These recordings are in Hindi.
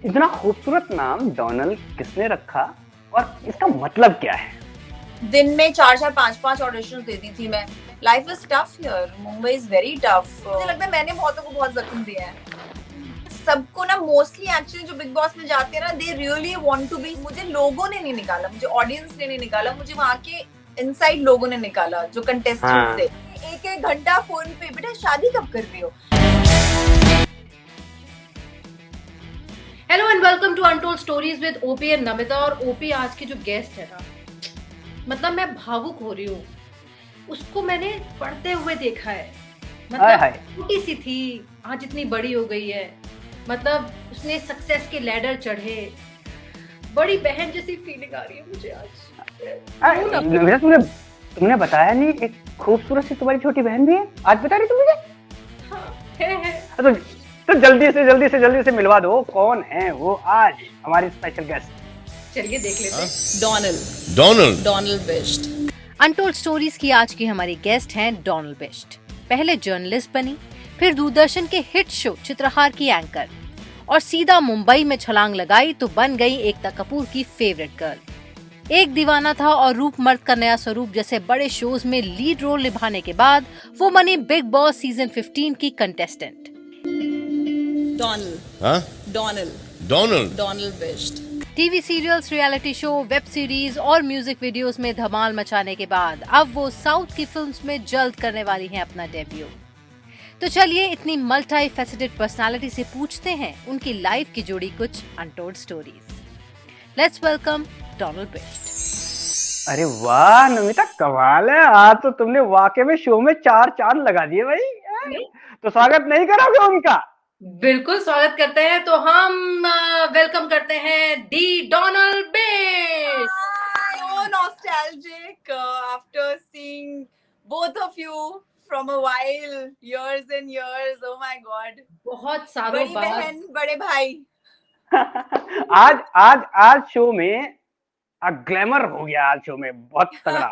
इतना खूबसूरत नाम डोनाल्ड किसने रखा और इसका मतलब क्या है? दिन में 4-4 5-5 ऑडिशंस देती थी मैं। Life is tough here, Mumbai is very tough. मुझे लगता है मैंने बहुतों को बहुत जख्म दिया है। सबको ना मोस्टली एक्चुअली जो बिग बॉस में जाते हैं ना, they really want to be. मुझे लोगों ने नहीं निकाला, मुझे ऑडियंस ने नहीं निकाला, मुझे वहाँ के इनसाइड लोगों ने निकाला, जो कंटेस्टेंट से। एक एक घंटा फोन पे, बेटा शादी कब कर रही हो? Hello and welcome to untold stories with OP and Namita. और ओपी आज की जो गेस्ट है ना, मतलब मैं भावुक हो रही हूँ। उसको मैंने पढ़ते हुए देखा है, मतलब छोटी सी थी, आज इतनी बड़ी हो गई है। मतलब उसने सक्सेस के लैडर चढ़े, बड़ी बहन जैसी फीलिंग आ रही है मुझे आज। नमिता, तुमने बताया नहीं, एक खूबसूरत सी तुम्हारी छोटी बहन भी है। आज बता रही तुम मुझे? हाँ, है। तो जल्दी से मिलवा दो, कौन है वो आज हमारी स्पेशल गेस्ट। चलिए देख लेते हैं। Donald best. अनटोल्ड स्टोरीज की आज की हमारी गेस्ट हैं डोनाल्ड बेस्ट। पहले जर्नलिस्ट बनी, फिर दूरदर्शन के हिट शो चित्रहार की एंकर, और सीधा मुंबई में छलांग लगाई तो बन गई एकता कपूर की फेवरेट गर्ल। एक दीवाना था और रूप मर्द का नया स्वरूप जैसे बड़े शोज में लीड रोल निभाने के बाद वो बनी बिग बॉस सीजन 15 की contestant. Donal Bisht. TV serials, reality show, web series और म्यूजिक वीडियोस में धमाल मचाने के बाद अब वो साउथ की फिल्म्स में जल्द करने वाली हैं अपना डेब्यू। तो चलिए इतनी मल्टी फैसेटेड पर्सनालिटी से पूछते हैं उनकी लाइफ की जुड़ी कुछ untold stories. Let's welcome Donald best. अरे वाह नमिता, कमाल है। आज तो तुमने वाकई में शो में 4 चांद लगा दिए भाई। तो स्वागत नहीं करोगे उनका? बिल्कुल स्वागत करते हैं। तो हम वेलकम करते हैं the Donald best. So nostalgic after seeing both of you from a while, years and years. Oh my God. बहुत सालों बड़ी बाद। बहन, बड़े भाई। आज शो में ग्लैमर हो गया। आज शो में बहुत तगड़ा।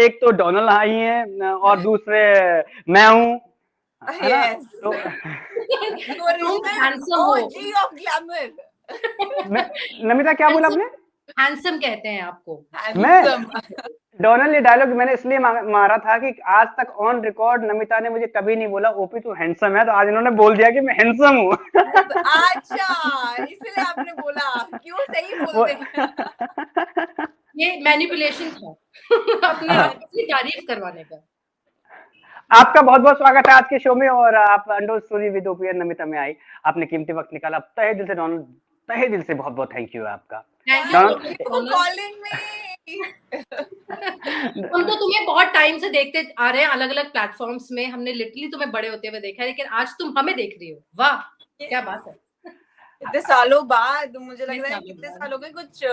एक तो डोनाल्ड आई है और दूसरे मैं हूँ, है ना? Yes. तो handsome हो। OG of glamour. नमिता क्या बोला आपने? हैंडसम कहते हैं आपको। मैं डोनाल्ड, ये डायलॉग मैंने इसलिए मारा था कि आज तक ऑन रिकॉर्ड नमिता ने मुझे कभी नहीं बोला ओपी तू हैंडसम है, तो आज इन्होंने बोल दिया कि मैं हैंडसम हूँ। अच्छा, इसलिए आपने बोला। क्यों सही बोलते हैं। ये मैनिपुलेशन था अपने आप की तारीफ करवाने का। आपका बहुत बहुत स्वागत है आज के शो में। और आप untold story with OP and Namita में आई, आपने कीमती वक्त निकाला। तहे दिल से डोनाल्ड, तहे दिल से बहुत बहुत थैंक यू आपका। Thank you for calling me. हम तो तुम्हें बहुत टाइम से देखते आ रहे हैं अलग अलग प्लेटफॉर्म्स में। हमने लिटरली तुम्हें बड़े होते हुए देखा है, लेकिन आज तुम हमें देख रही हो। वाह, क्या बात है। इतने सालों बाद मुझे लग रहा है कितने साल हो गए, कुछ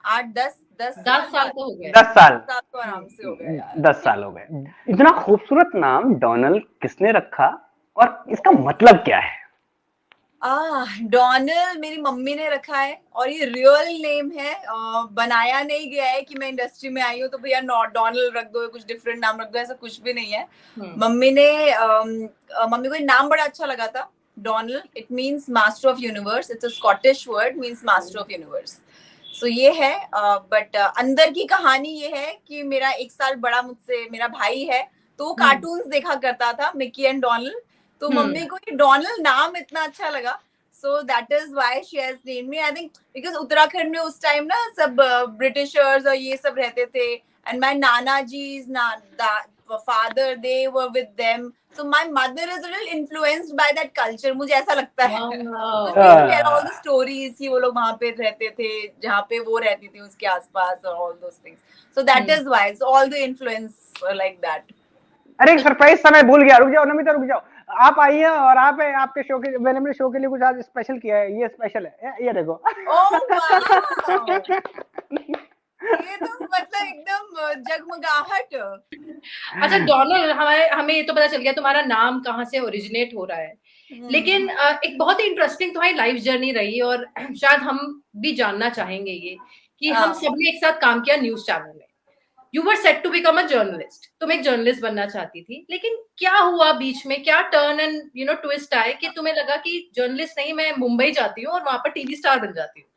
8-10 साल तो हो गए। 10 साल तो आराम से हो गए यार। 10 साल हो गए। इतना खूबसूरत नाम डोनाल्ड किसने रखा और इसका मतलब क्या है? डोनाल्ड मेरी मम्मी ने रखा है और ये रियल नेम है। बनाया नहीं गया है कि मैं इंडस्ट्री में आई हूँ तो भैया डोनाल्ड रख दो, कुछ डिफरेंट नाम रख दो, ऐसा कुछ भी नहीं है। मम्मी को नाम बड़ा अच्छा लगा था, Donald. It means master of universe. It's a Scottish word, means master of universe. So ये है। बट अंदर की कहानी ये है कि मेरा 1 साल बड़ा मुझसे मेरा भाई है, तो वो कार्टून्स देखा करता था, मिकी एंड डोनाल्ड। तो मम्मी को ये डोनाल्ड नाम इतना अच्छा लगा, सो that is why she has named me. I think because Uttarakhand में उस टाइम ना सब ब्रिटिशर्स और ये सब रहते थे, and my Nana जी's father, they were with them, so my mother is a little influenced by that culture, मुझे ऐसा लगता है। all the stories कि वो लोग वहाँ पे रहते थे जहाँ पे वो रहती थी उसके आसपास, और all those things, so that is why, so all the influence like that. अरे सरप्राइज समय भूल गया, रुक जाओ नमिता, रुक जाओ। आप आइए और आपके शो के, मैंने अपने शो के लिए कुछ आज स्पेशल किया है। ये स्पेशल है, ये देखो। ये तो मतलब एकदम जगमगाहट। अच्छा डोनाल्ड, हमें ये तो पता चल गया तुम्हारा नाम कहाँ से ओरिजिनेट हो रहा है, लेकिन एक बहुत ही इंटरेस्टिंग तुम्हारी लाइफ जर्नी रही, और शायद हम भी जानना चाहेंगे ये कि हम सबने एक साथ काम किया न्यूज चैनल में। You were set to become a journalist, तुम एक जर्नलिस्ट बनना चाहती थी, लेकिन क्या हुआ बीच में, क्या टर्न एंड ट्विस्ट आए कि तुम्हें लगा कि जर्नलिस्ट नहीं, मैं मुंबई जाती हूँ और वहां पर टीवी स्टार बन जाती हूँ?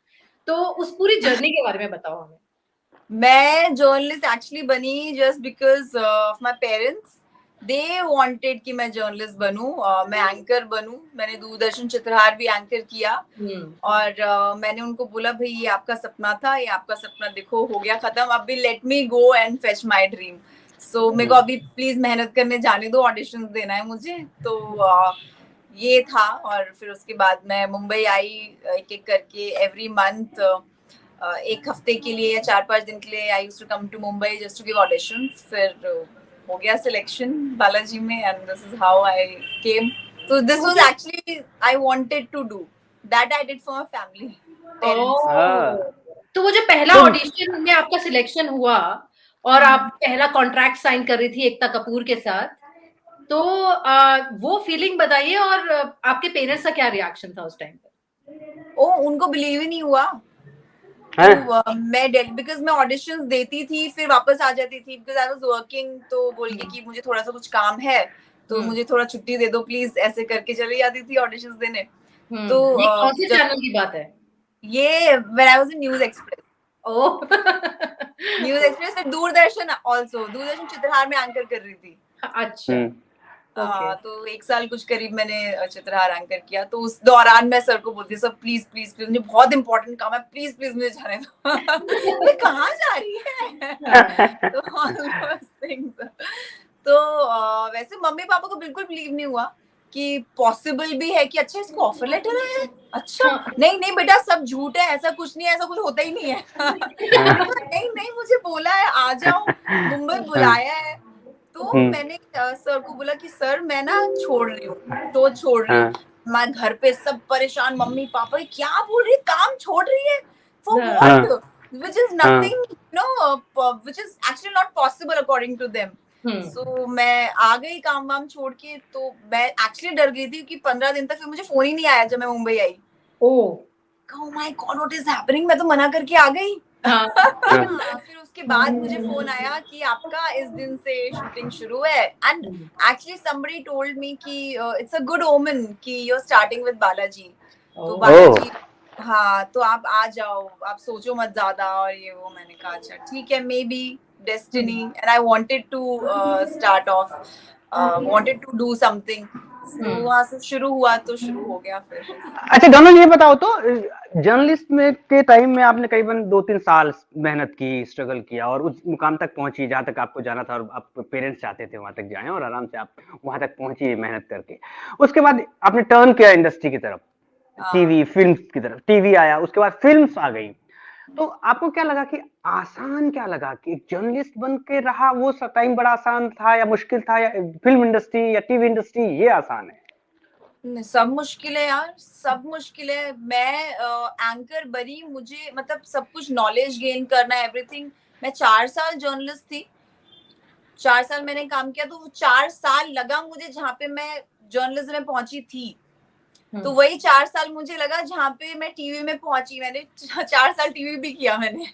तो उस पूरी जर्नी के बारे में बताओ हमें। मैं जर्नलिस्ट एक्चुअली बनी just because of my parents. They wanted कि मैं जर्नलिस्ट बनूं, मैं एंकर बनूं। मैंने दूरदर्शन चित्रहार भी एंकर किया और मैंने उनको बोला भाई ये आपका सपना था, ये आपका सपना देखो हो गया खत्म, अभी let me go and fetch my dream. So मेरे को अभी प्लीज मेहनत करने जाने दो, ऑडिशन देना है मुझे। तो ये था। और फिर उसके बाद मैं मुंबई आई, एक एक करके एवरी मंथ एक हफ्ते के लिए या 4-5 दिन के लिए I used to come to Mumbai just to give auditions. फिर हो गया सिलेक्शन बालाजी में and this is how I came. So this was actually I wanted to do that. I did for my family. तो वो जो पहला ऑडिशन में आपका सिलेक्शन हुआ और आप पहला कॉन्ट्रैक्ट साइन कर रही थी एकता कपूर के साथ, तो वो फीलिंग बताइए और आपके पेरेंट्स का क्या रिएक्शन था उस टाइम पे? उनको बिलीव ही नहीं हुआ। तो मैं दिल्ली, बिकॉज मैं ऑडिशंस देती थी फिर वापस आ जाती थी बिकॉज आई वाज वर्किंग। तो बोल के कि मुझे थोड़ा सा कुछ काम है तो मुझे थोड़ा छुट्टी दे दो प्लीज, ऐसे करके चली जाती थी ऑडिशंस देने। तो ये कौन से चैनल की बात है? ये when I was in news express. News express फिर दूरदर्शन, आल्सो दूरदर्शन चित्रहार में एंकर कर रही थी। अच्छा। तो 1 साल कुछ करीब मैंने चित्रहार एंकर किया। तो उस दौरान मैं सर को बोलती सर प्लीज प्लीज प्लीज मुझे बहुत इंपॉर्टेंट काम है, प्लीज प्लीज मुझे जाने दो। मैं कहाँ जा रही है? तो all those things। तो वैसे मम्मी पापा को बिल्कुल बिलीव नहीं हुआ कि पॉसिबल भी है कि अच्छा इसको ऑफर लेटर है। अच्छा नहीं नहीं बेटा सब झूठ है, ऐसा कुछ नहीं है, ऐसा कुछ होता ही नहीं है। नहीं नहीं मुझे बोला है आ जाओ, मुंबई बुलाया है। तो मैंने सर को बोला कि सर मैं ना छोड़ रही हूँ, तो छोड़ रही हूँ। मैं घर पे सब परेशान, मम्मी पापा क्या बोल रही है, काम छोड़ रही है for what, which is nothing, which is actually not possible according to them। So मैं आ गई काम वाम छोड़ के। तो मैं एक्चुअली डर गई थी कि 15 दिन तक फिर मुझे फोन ही नहीं आया जब मैं मुंबई आई। Oh my God, what is happening? मैं तो मना करके आ गई। फिर उसके बाद मुझे फोन आया कि आपका इस दिन से शूटिंग शुरू है and actually somebody told me कि it's a good omen कि you're starting with बालाजी। तो बालाजी हाँ तो आप आ जाओ, आप सोचो मत ज्यादा और ये वो। मैंने कहा अच्छा ठीक है, maybe destiny and I wanted to start off, wanted to do something. तो वहां से शुरू हुआ तो शुरू हो गया फिर। अच्छा डोनल ये बताओ तो जर्नलिस्ट में के टाइम में आपने करीबन 2-3 साल मेहनत की, स्ट्रगल किया और उस मुकाम तक पहुंची जहां तक आपको जाना था और आप पेरेंट्स चाहते थे वहां तक जाएं और आराम से आप वहां तक पहुंची मेहनत करके। उसके बाद आपने टर्न किया इंडस्ट्री की तरफ, टीवी फिल्म की तरफ। टीवी आया, उसके बाद फिल्म्स आ गई। तो आपको क्या लगा कि आसान क्या लगा कि एक जर्नलिस्ट बन के रहा वो टाइम बड़ा आसान था या मुश्किल था, या फिल्म इंडस्ट्री या टीवी इंडस्ट्री ये आसान है? सब मुश्किल है यार, सब मुश्किल है। मैं एंकर बनी, मुझे मतलब सब कुछ नॉलेज गेन करना है, एवरीथिंग। मैं 4 साल जर्नलिस्ट थी, 4 साल मैंने काम किया। तो 4 साल लगा मुझे जहाँ पे मैं जर्नलिज्म में पहुंची थी। तो वही 4 साल मुझे लगा जहाँ पे मैं टीवी में पहुंची। मैंने 4 साल टीवी भी किया मैंने।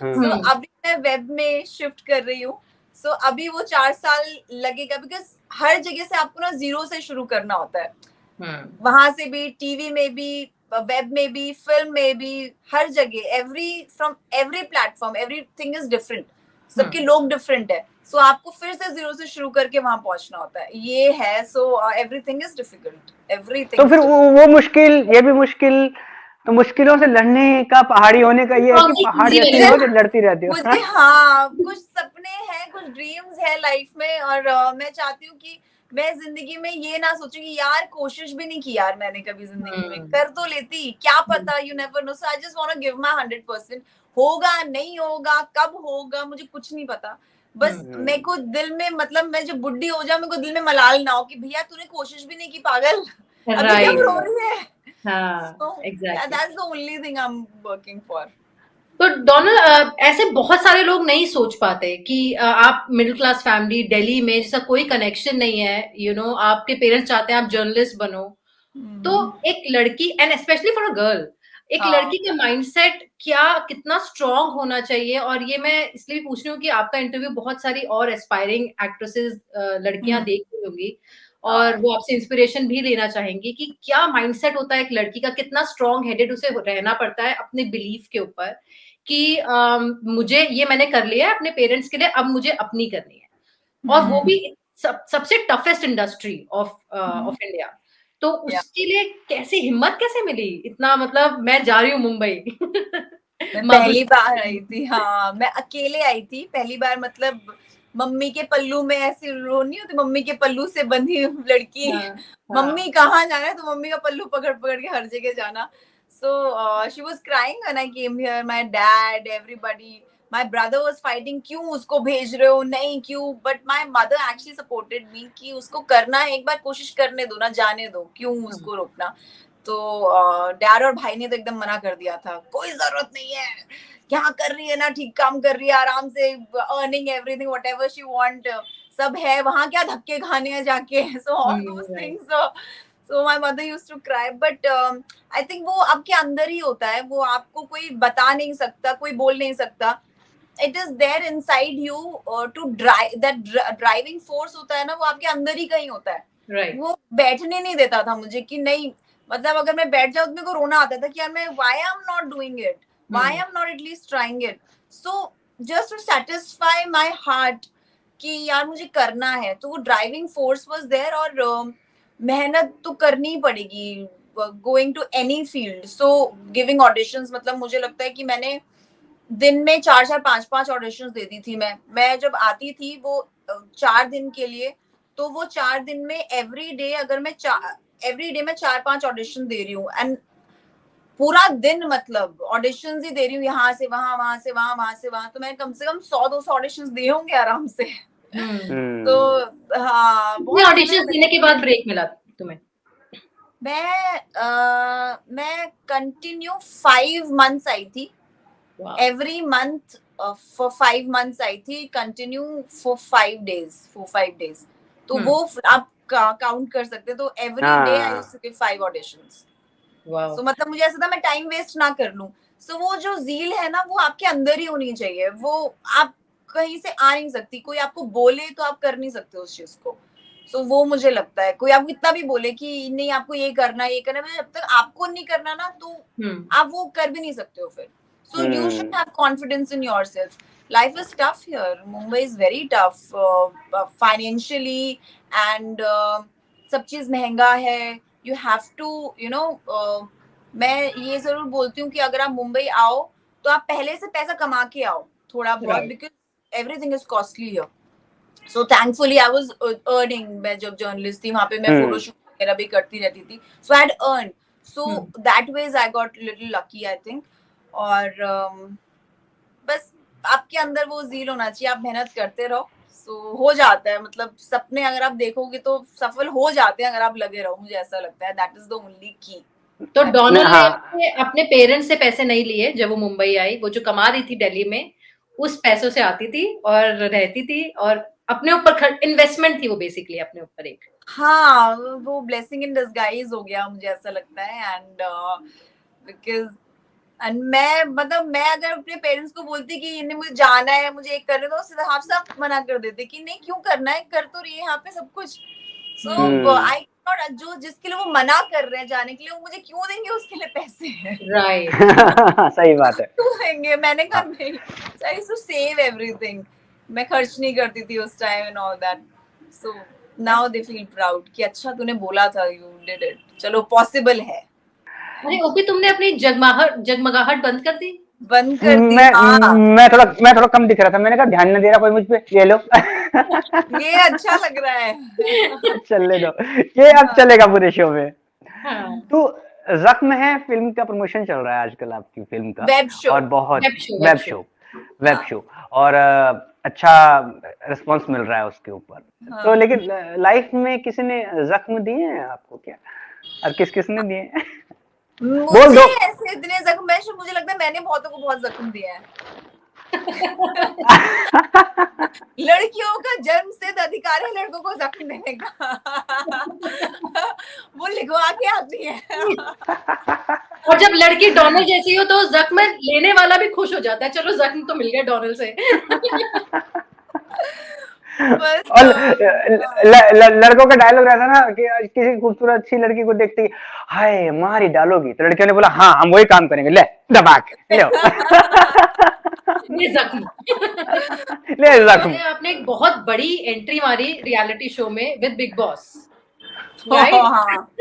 तो अभी मैं वेब में शिफ्ट कर रही हूँ। सो अभी वो 4 साल लगेगा बिकॉज हर जगह से आपको ना जीरो से शुरू करना होता है। वहां से भी, टीवी में भी, वेब में भी, फिल्म में भी, हर जगह from every platform everything is different. सबके लोग डिफरेंट है। सो आपको फिर से जीरो से शुरू करके वहां पहुंचना होता है, ये है। So everything is difficult, everything. तो फिर वो मुश्किल, ये भी मुश्किल। तो मुश्किलों से लड़ने का, पहाड़ी होने का ये है कि पहाड़ जैसी हो जो लड़ती रहती हो। मुझे हाँ कुछ सपने हैं, कुछ ड्रीम्स है लाइफ में और मैं चाहती हूँ कि मैं जिंदगी में ये ना सोचूं कि यार कोशिश भी नहीं की यार मैंने कभी जिंदगी में, कर तो लेती, क्या पता, you never know. So I just want to give my 100%। होगा नहीं होगा, कब होगा, मुझे कुछ नहीं पता। बस मेरे को दिल में, मतलब मैं जब बुढ़ी हो जाऊं मेरे को दिल में मलाल ना हो कि भैया तूने कोशिश भी नहीं की पागल, अभी क्या रो रही है। That's the only thing I'm working for। तो डोनल, ऐसे बहुत सारे लोग नहीं सोच पाते कि आप मिडिल क्लास फैमिली, दिल्ली में जैसा कोई कनेक्शन नहीं है, आपके पेरेंट्स चाहते हैं आप जर्नलिस्ट बनो। तो एक लड़की, and specially for a girl, एक हाँ। लड़की का माइंडसेट क्या कितना स्ट्रांग होना चाहिए, और ये मैं इसलिए पूछ रही हूँ कि आपका इंटरव्यू बहुत सारी और एस्पायरिंग एक्ट्रेसेस लड़कियां देख रही होंगी, और वो आपसे इंस्पिरेशन भी लेना चाहेंगी कि क्या माइंडसेट होता है एक लड़की का, कितना स्ट्रांग हेडेड उसे रहना पड़ता है अपने बिलीफ के ऊपर कि मुझे ये मैंने कर लिया है अपने पेरेंट्स के लिए, अब मुझे अपनी करनी है, और वो भी सबसे टफेस्ट इंडस्ट्री ऑफ इंडिया। तो या उसके लिए कैसे हिम्मत कैसे मिली इतना, मतलब मैं जा रही हूँ मुंबई मैं माँ पहली दूसरी बार आई थी, हाँ मैं अकेले आई थी पहली बार, मतलब मम्मी के पल्लू में ऐसी वो नहीं होती, मम्मी के पल्लू से बंधी लड़की, हाँ, हाँ, मम्मी कहाँ जाना है तो मम्मी का पल्लू पकड़ पकड़ के हर जगह जाना। So she was crying when I came here, my dad, everybody, my brother was fighting, क्यों उसको भेज रहे हो, नहीं क्यों, but my mother actually supported me कि उसको करना है, एक बार कोशिश करने दो ना, जाने दो, क्यों उसको रोकना। तो डैड और भाई ने तो एकदम मना कर दिया था, कोई जरूरत नहीं है, क्या कर रही है ना, ठीक काम कर रही है, आराम से earning everything whatever she want, सब है वहां, क्या धक्के खाने हैं जाके, so all those right, things. So my mother used to cry, but I think वो आपके अंदर ही होता है, वो आपको कोई बता नहीं सकता, कोई बोल नहीं सकता, it is there inside you to drive, that driving force होता है ना, वो आपके अंदर ही कहीं होता है। राइट, वो बैठने नहीं देता था मुझे कि नहीं, मतलब अगर मैं बैठ जाऊं तो मेरे को रोना आता था कि यार मैं why I am not doing it, why I am not at least trying it. So just to satisfy my heart कि यार मुझे करना है, तो वो ड्राइविंग फोर्स वाज देयर, और मेहनत तो करनी ही पड़ेगी going to any field. So giving auditions, मतलब मुझे लगता है कि मैंने दिन में 4-4 5-5 ऑडिशंस देती थी मैं जब आती थी वो 4 दिन के लिए, तो वो 4 दिन में एवरी डे अगर मैं एवरी डे मैं 4-5 ऑडिशन दे रही हूँ, एंड पूरा दिन मतलब ऑडिशंस ही दे रही हूँ, यहाँ से वहां, वहां से वहां, वहां से वहां, तो मैं कम से कम 100-200 ऑडिशंस दिए होंगे आराम से। तो हाँ, कितने बहुत ऑडिशंस मेहनत देने के लगती बाद है। ब्रेक मिला तुम्हें? मैं कंटिन्यू 5 मंथ्स आई थी, वाह, every month for 5 months आई थी, continue for 5 days, for 5 days, तो वो आप काउंट कर सकते, तो every day I used to give 5 auditions. वाह, सो मतलब मुझे ऐसा था मैं टाइम वेस्ट ना कर लूं। सो वो जो जील है ना, वो आपके अंदर ही होनी चाहिए, वो आप कहीं से आ नहीं सकती, कोई आपको बोले तो आप कर नहीं सकते उस चीज को। सो वो मुझे लगता है, कोई आपको कितना भी बोले कि नहीं आपको ये करना है, ये करना है, जब तक आपको नहीं करना ना, तो आप वो कर भी नहीं सकते हो फिर। So you should have confidence in yourself. Life is tough here. Mumbai is very tough financially, and सब चीज महंगा है। You have to, you know, मैं ये जरूर बोलती हूँ कि अगर आप मुंबई आओ तो आप पहले से पैसा कमा के आओ थोड़ा बहुत, right, because everything is costly here. So thankfully I was earning, मैं जब जर्नलिस्ट थी वहाँ पे मैं फोटोशूट वगैरह भी करती रहती थी, so I had earned, so that ways I got little lucky I think। और बस आपके अंदर वो जील होना चाहिए, आप मेहनत करते रहो, सो हो जाता है, मतलब सपने अगर आप देखोगे तो सफल हो जाते हैं अगर आप लगे रहो, मुझे ऐसा लगता है, दैट इज द ओनली की। तो डोनल ने हाँ अपने पेरेंट्स से पैसे नहीं लिए जब वो मुंबई आई, वो जो कमा रही थी दिल्ली में उस पैसों से आती थी और रहती थी, और अपने ऊपर इन्वेस्टमेंट थी वो बेसिकली अपने ऊपर एक। हाँ, वो ब्लेसिंग इन डिस्गाइज हो गया मुझे ऐसा लगता है, एंड बिकॉज एंड मैं मतलब मैं अगर अपने पेरेंट्स को बोलती कि इन्हें मुझे जाना है, मुझे एक करने दो, साफ साफ मना कर देते कि नहीं क्यों करना है, कर तो रही है यहाँ पे सब कुछ। सो आई नॉट, जो जिसके लिए वो मना कर रहे हैं जाने के लिए, वो मुझे क्यों देंगे उसके लिए पैसे? राइट, सही बात है। क्यों देंगे? मैंने कहा नहीं, I used to save everything, मैं खर्च नहीं करती थी उस time and all that. So now they feel proud कि अच्छा तूने बोला था, यू डिड इट, चलो पॉसिबल है। अरे ओपी, तुमने अपनी जगमगाहट बंद कर दी? बंद कर दी, मैं हाँ। मैं थोड़ा कम दिख रहा था, मैंने कहा ध्यान न दे रहा कोई मुझ पे, ये लो। ये अच्छा लग रहा है। चलने दो, ये अब चलेगा पूरे शो में। हाँ, तो जख्म है फिल्म का प्रमोशन चल रहा है आजकल आपकी फिल्म का, वेब शो, और बहुत वेब शो, वेब शो, और अच्छा रिस्पांस मिल रहा है उसके ऊपर। तो लेकिन लाइफ में किसी ने जख्म दिए हैं आपको क्या, और किस किस ने दिए हैं? बोल मुझे दो। ऐसे इतने जख्म, मुझे लगता है मैंने बहुतों को बहुत जख्म दिया है। लड़कियों का जन्म सिद्ध अधिकार है लड़कों को जख्म देने का। वो लिखवा के आती है। और जब लड़की डोनल जैसी हो तो जख्म लेने वाला भी खुश हो जाता है, चलो जख्म तो मिल गया डोनल से। बस और लड़कों का डायलॉग रहता ना कि किसी खूबसूरत अच्छी लड़की को देखते ही हाय मार ही डालोगी, तो लड़कियों ने बोला हाँ हम वही काम करेंगे, ले दबा के लो। ये जख्म। ले जख्म। आपने एक बहुत बड़ी एंट्री मारी रियलिटी शो में विद बिग बॉस, राइट? हाँ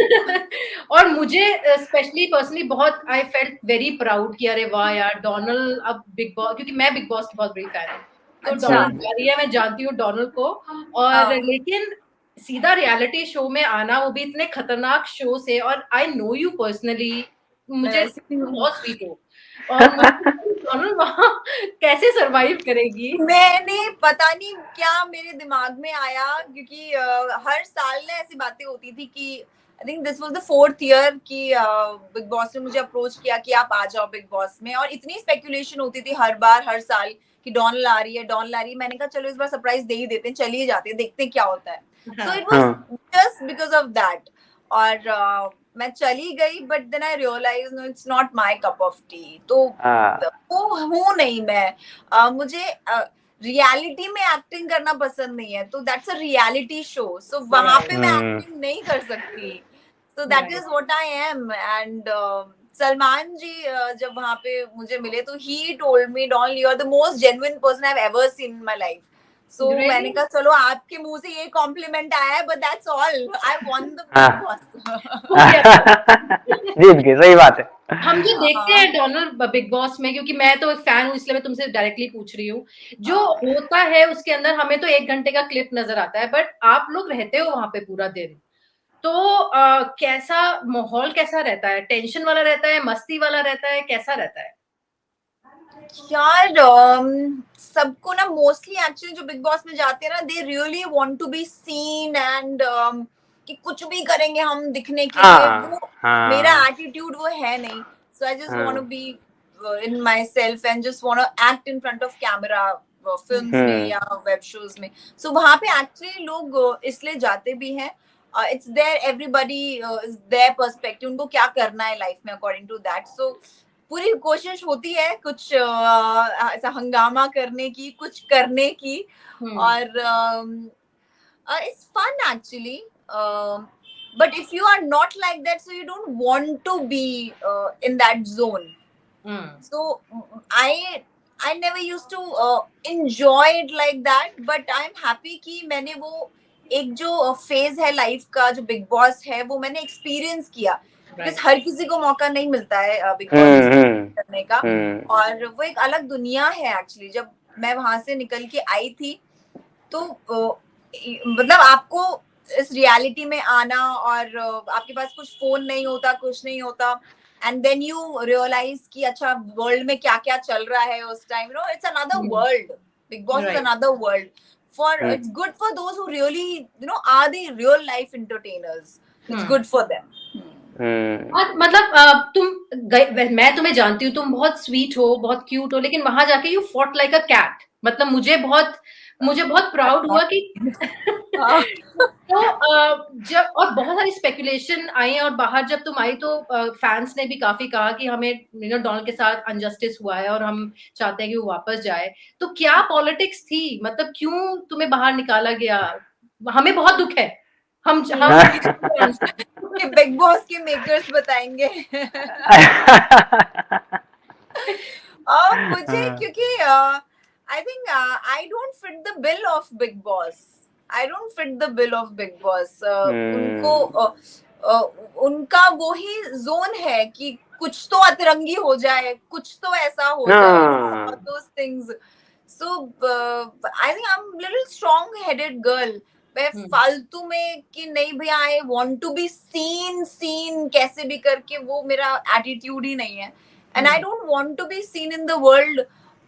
और मुझे स्पेशली पर्सनली बहुत आई फेल्ट वेरी प्राउड कि अरे वाह यार डोनल अब बिग बॉस, क्योंकि मैं बिग बॉस की बहुत बड़ी फैन हूँ, तो अच्छा डोनल जा रही है, मैं जानती हूँ डोनल को। और हाँ लेकिन सीधा रियलिटी शो में आना, वो भी इतने खतरनाक शो से, और आई नो यू पर्सनली, मुझे वैसे ही हूँ। बहुत स्वीट हो, और मुझे डोनल वहां कैसे सरवाइव करेगी? मैंने पता नहीं क्या मेरे दिमाग में आया, क्योंकि हर साल ना ऐसी बातें होती थी कि I think this was the 4th year कि बिग बॉस ने मुझे अप्रोच किया कि आप आ जाओ बिग बॉस में, और इतनी स्पेकुलेशन होती थी हर बार हर साल कि डॉनल आ रही है डॉनल आ रही है। मैंने कहा चलो इस बार सरप्राइज दे ही देते हैं, चली ही जाते हैं, देखते हैं क्या होता है। सो इट वाज हाँ जस्ट बिकॉज ऑफ दैट। और मैं चली गई, but then I realize no it's not my cup of tea. तो हाँ वो हूँ नहीं मैं। मुझे रियलिटी में एक्टिंग करना पसंद नहीं है, तो that's a reality show, so वहां पे मैं हम्म, एक्टिंग नहीं कर सकती। So that is what I am. And Salman ji जब वहां पे मुझे मिले तो he told me Don you are the most genuine person I have ever seen in my life. So मैंने Really? कहा चलो आपके मुंह से ये कॉम्प्लीमेंट आया है, but that's all, I won the big हाँ। बॉस। हो गया। जीत गए, सही बात है। हम जो देखते हाँ हैं डोनल्ड बिग बॉस में, क्योंकि मैं तो एक फैन हूँ इसलिए मैं तुमसे डायरेक्टली पूछ रही हूँ, जो हाँ होता है उसके अंदर हमें तो 1 घंटे का क्लिप नजर आता है, बट आप लोग रहते हो वहां पे पूरा दिन, तो कैसा माहौल कैसा रहता है? टेंशन वाला रहता है, मस्ती वाला रहता है, कैसा रहता है? यार सबको ना मोस्टली एक्चुअली जो बिग बॉस में जाते हैं ना, they really want to be seen and कि कुछ भी करेंगे हम दिखने के लिए। वो हाँ मेरा हाँ एटीट्यूड वो है नहीं। So I just want to हाँ be in myself and just want to act in front of camera, films में हम्म या वेब शोज में। सो वहां पे एक्चुअली लोग इसलिए जाते भी हैं, it's there everybody is there perspective, उनको क्या करना है लाइफ में अकॉर्डिंग टू दैट। सो पूरी कोशिश होती है कुछ ऐसा हंगामा करने की, कुछ करने की। हम्म। और it's fun actually, but if you are not like that, so you don't want to be in that zone. Hmm. So I never used to enjoy it like that, but I'm happy कि मैंने वो एक जो फेज है लाइफ का, जो बिग बॉस है, वो मैंने एक्सपीरियंस किया, बिकॉज राइट। हर किसी को मौका नहीं मिलता है बिग बॉस करने का। हम्म और वो एक अलग दुनिया है एक्चुअली। जब मैं वहां से निकल के आई थी, तो मतलब आपको इस रियलिटी में आना, और आपके पास कुछ फोन नहीं होता, कुछ नहीं होता, एंड देन यू रियलाइज कि अच्छा वर्ल्ड में क्या क्या चल रहा है उस time. No it's another world, Bigg Boss is right. Another world. For hmm it's good for those who really are the real life entertainers, it's hmm. Good for them. Hmm और मतलब मैं तुम्हें जानती हूँ, तुम बहुत स्वीट हो, बहुत क्यूट हो, लेकिन वहां जाके you fought like a cat. मतलब मुझे बहुत प्राउड हुआ कि तो जब और बहुत सारी स्पेकुलेशन आई, और बाहर जब तुम आई तो फैंस ने भी काफी कहा कि हमें डोनाल्ड के साथ अनजस्टिस हुआ है और हम चाहते हैं कि वो वापस जाए। तो क्या पॉलिटिक्स थी? मतलब क्यों तुम्हें बाहर निकाला गया? हमें बहुत दुख है। हम कि बिग बॉस के मेकर्स बताएंगे। मुझे क्योंकि I think I don't fit the bill of big boss. I don't fit the bill of big boss. उनको उनका वो ही जोन है कि कुछ तो अतरंगी हो जाए, कुछ तो ऐसा हो जाए, those things. So I think I'm a little strong headed girl. मैं फालतू में कि नहीं भैया I want to be seen कैसे भी करके, वो मेरा एटीट्यूड ही नहीं है। And I don't want to be seen in the world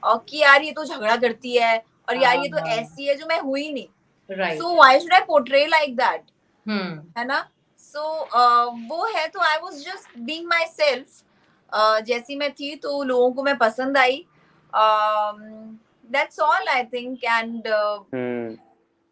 कि यार ये तो झगड़ा करती है, और यार ये तो ऐसी है, जो मैं हुई नहीं। Right. So why should I portray like that, hmm. है ना। सो वो है, तो I was just being myself, जैसी मैं थी, तो लोगों को मैं पसंद आई। That's all I think. And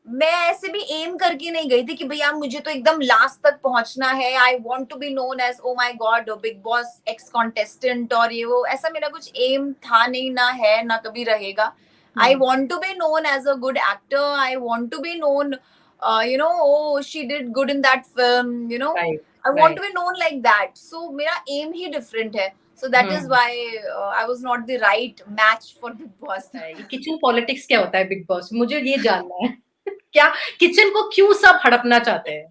मैं ऐसे भी एम करके नहीं गई थी कि भैया मुझे तो एकदम लास्ट तक पहुंचना है, I want to be known as oh my god big boss ex contestant और ये वो, ऐसा मेरा कुछ एम था नहीं, ना है, ना कभी रहेगा. I want to be known as a good actor, I want to be known oh she did good in that film, right I want to be known like that. So मेरा aim ही different है. So that is why I was not the right match for Big Boss. Kitchen politics क्या होता है बिग बॉस, मुझे ये जानना है. क्या किचन को क्यों सब हड़पना चाहते हैं?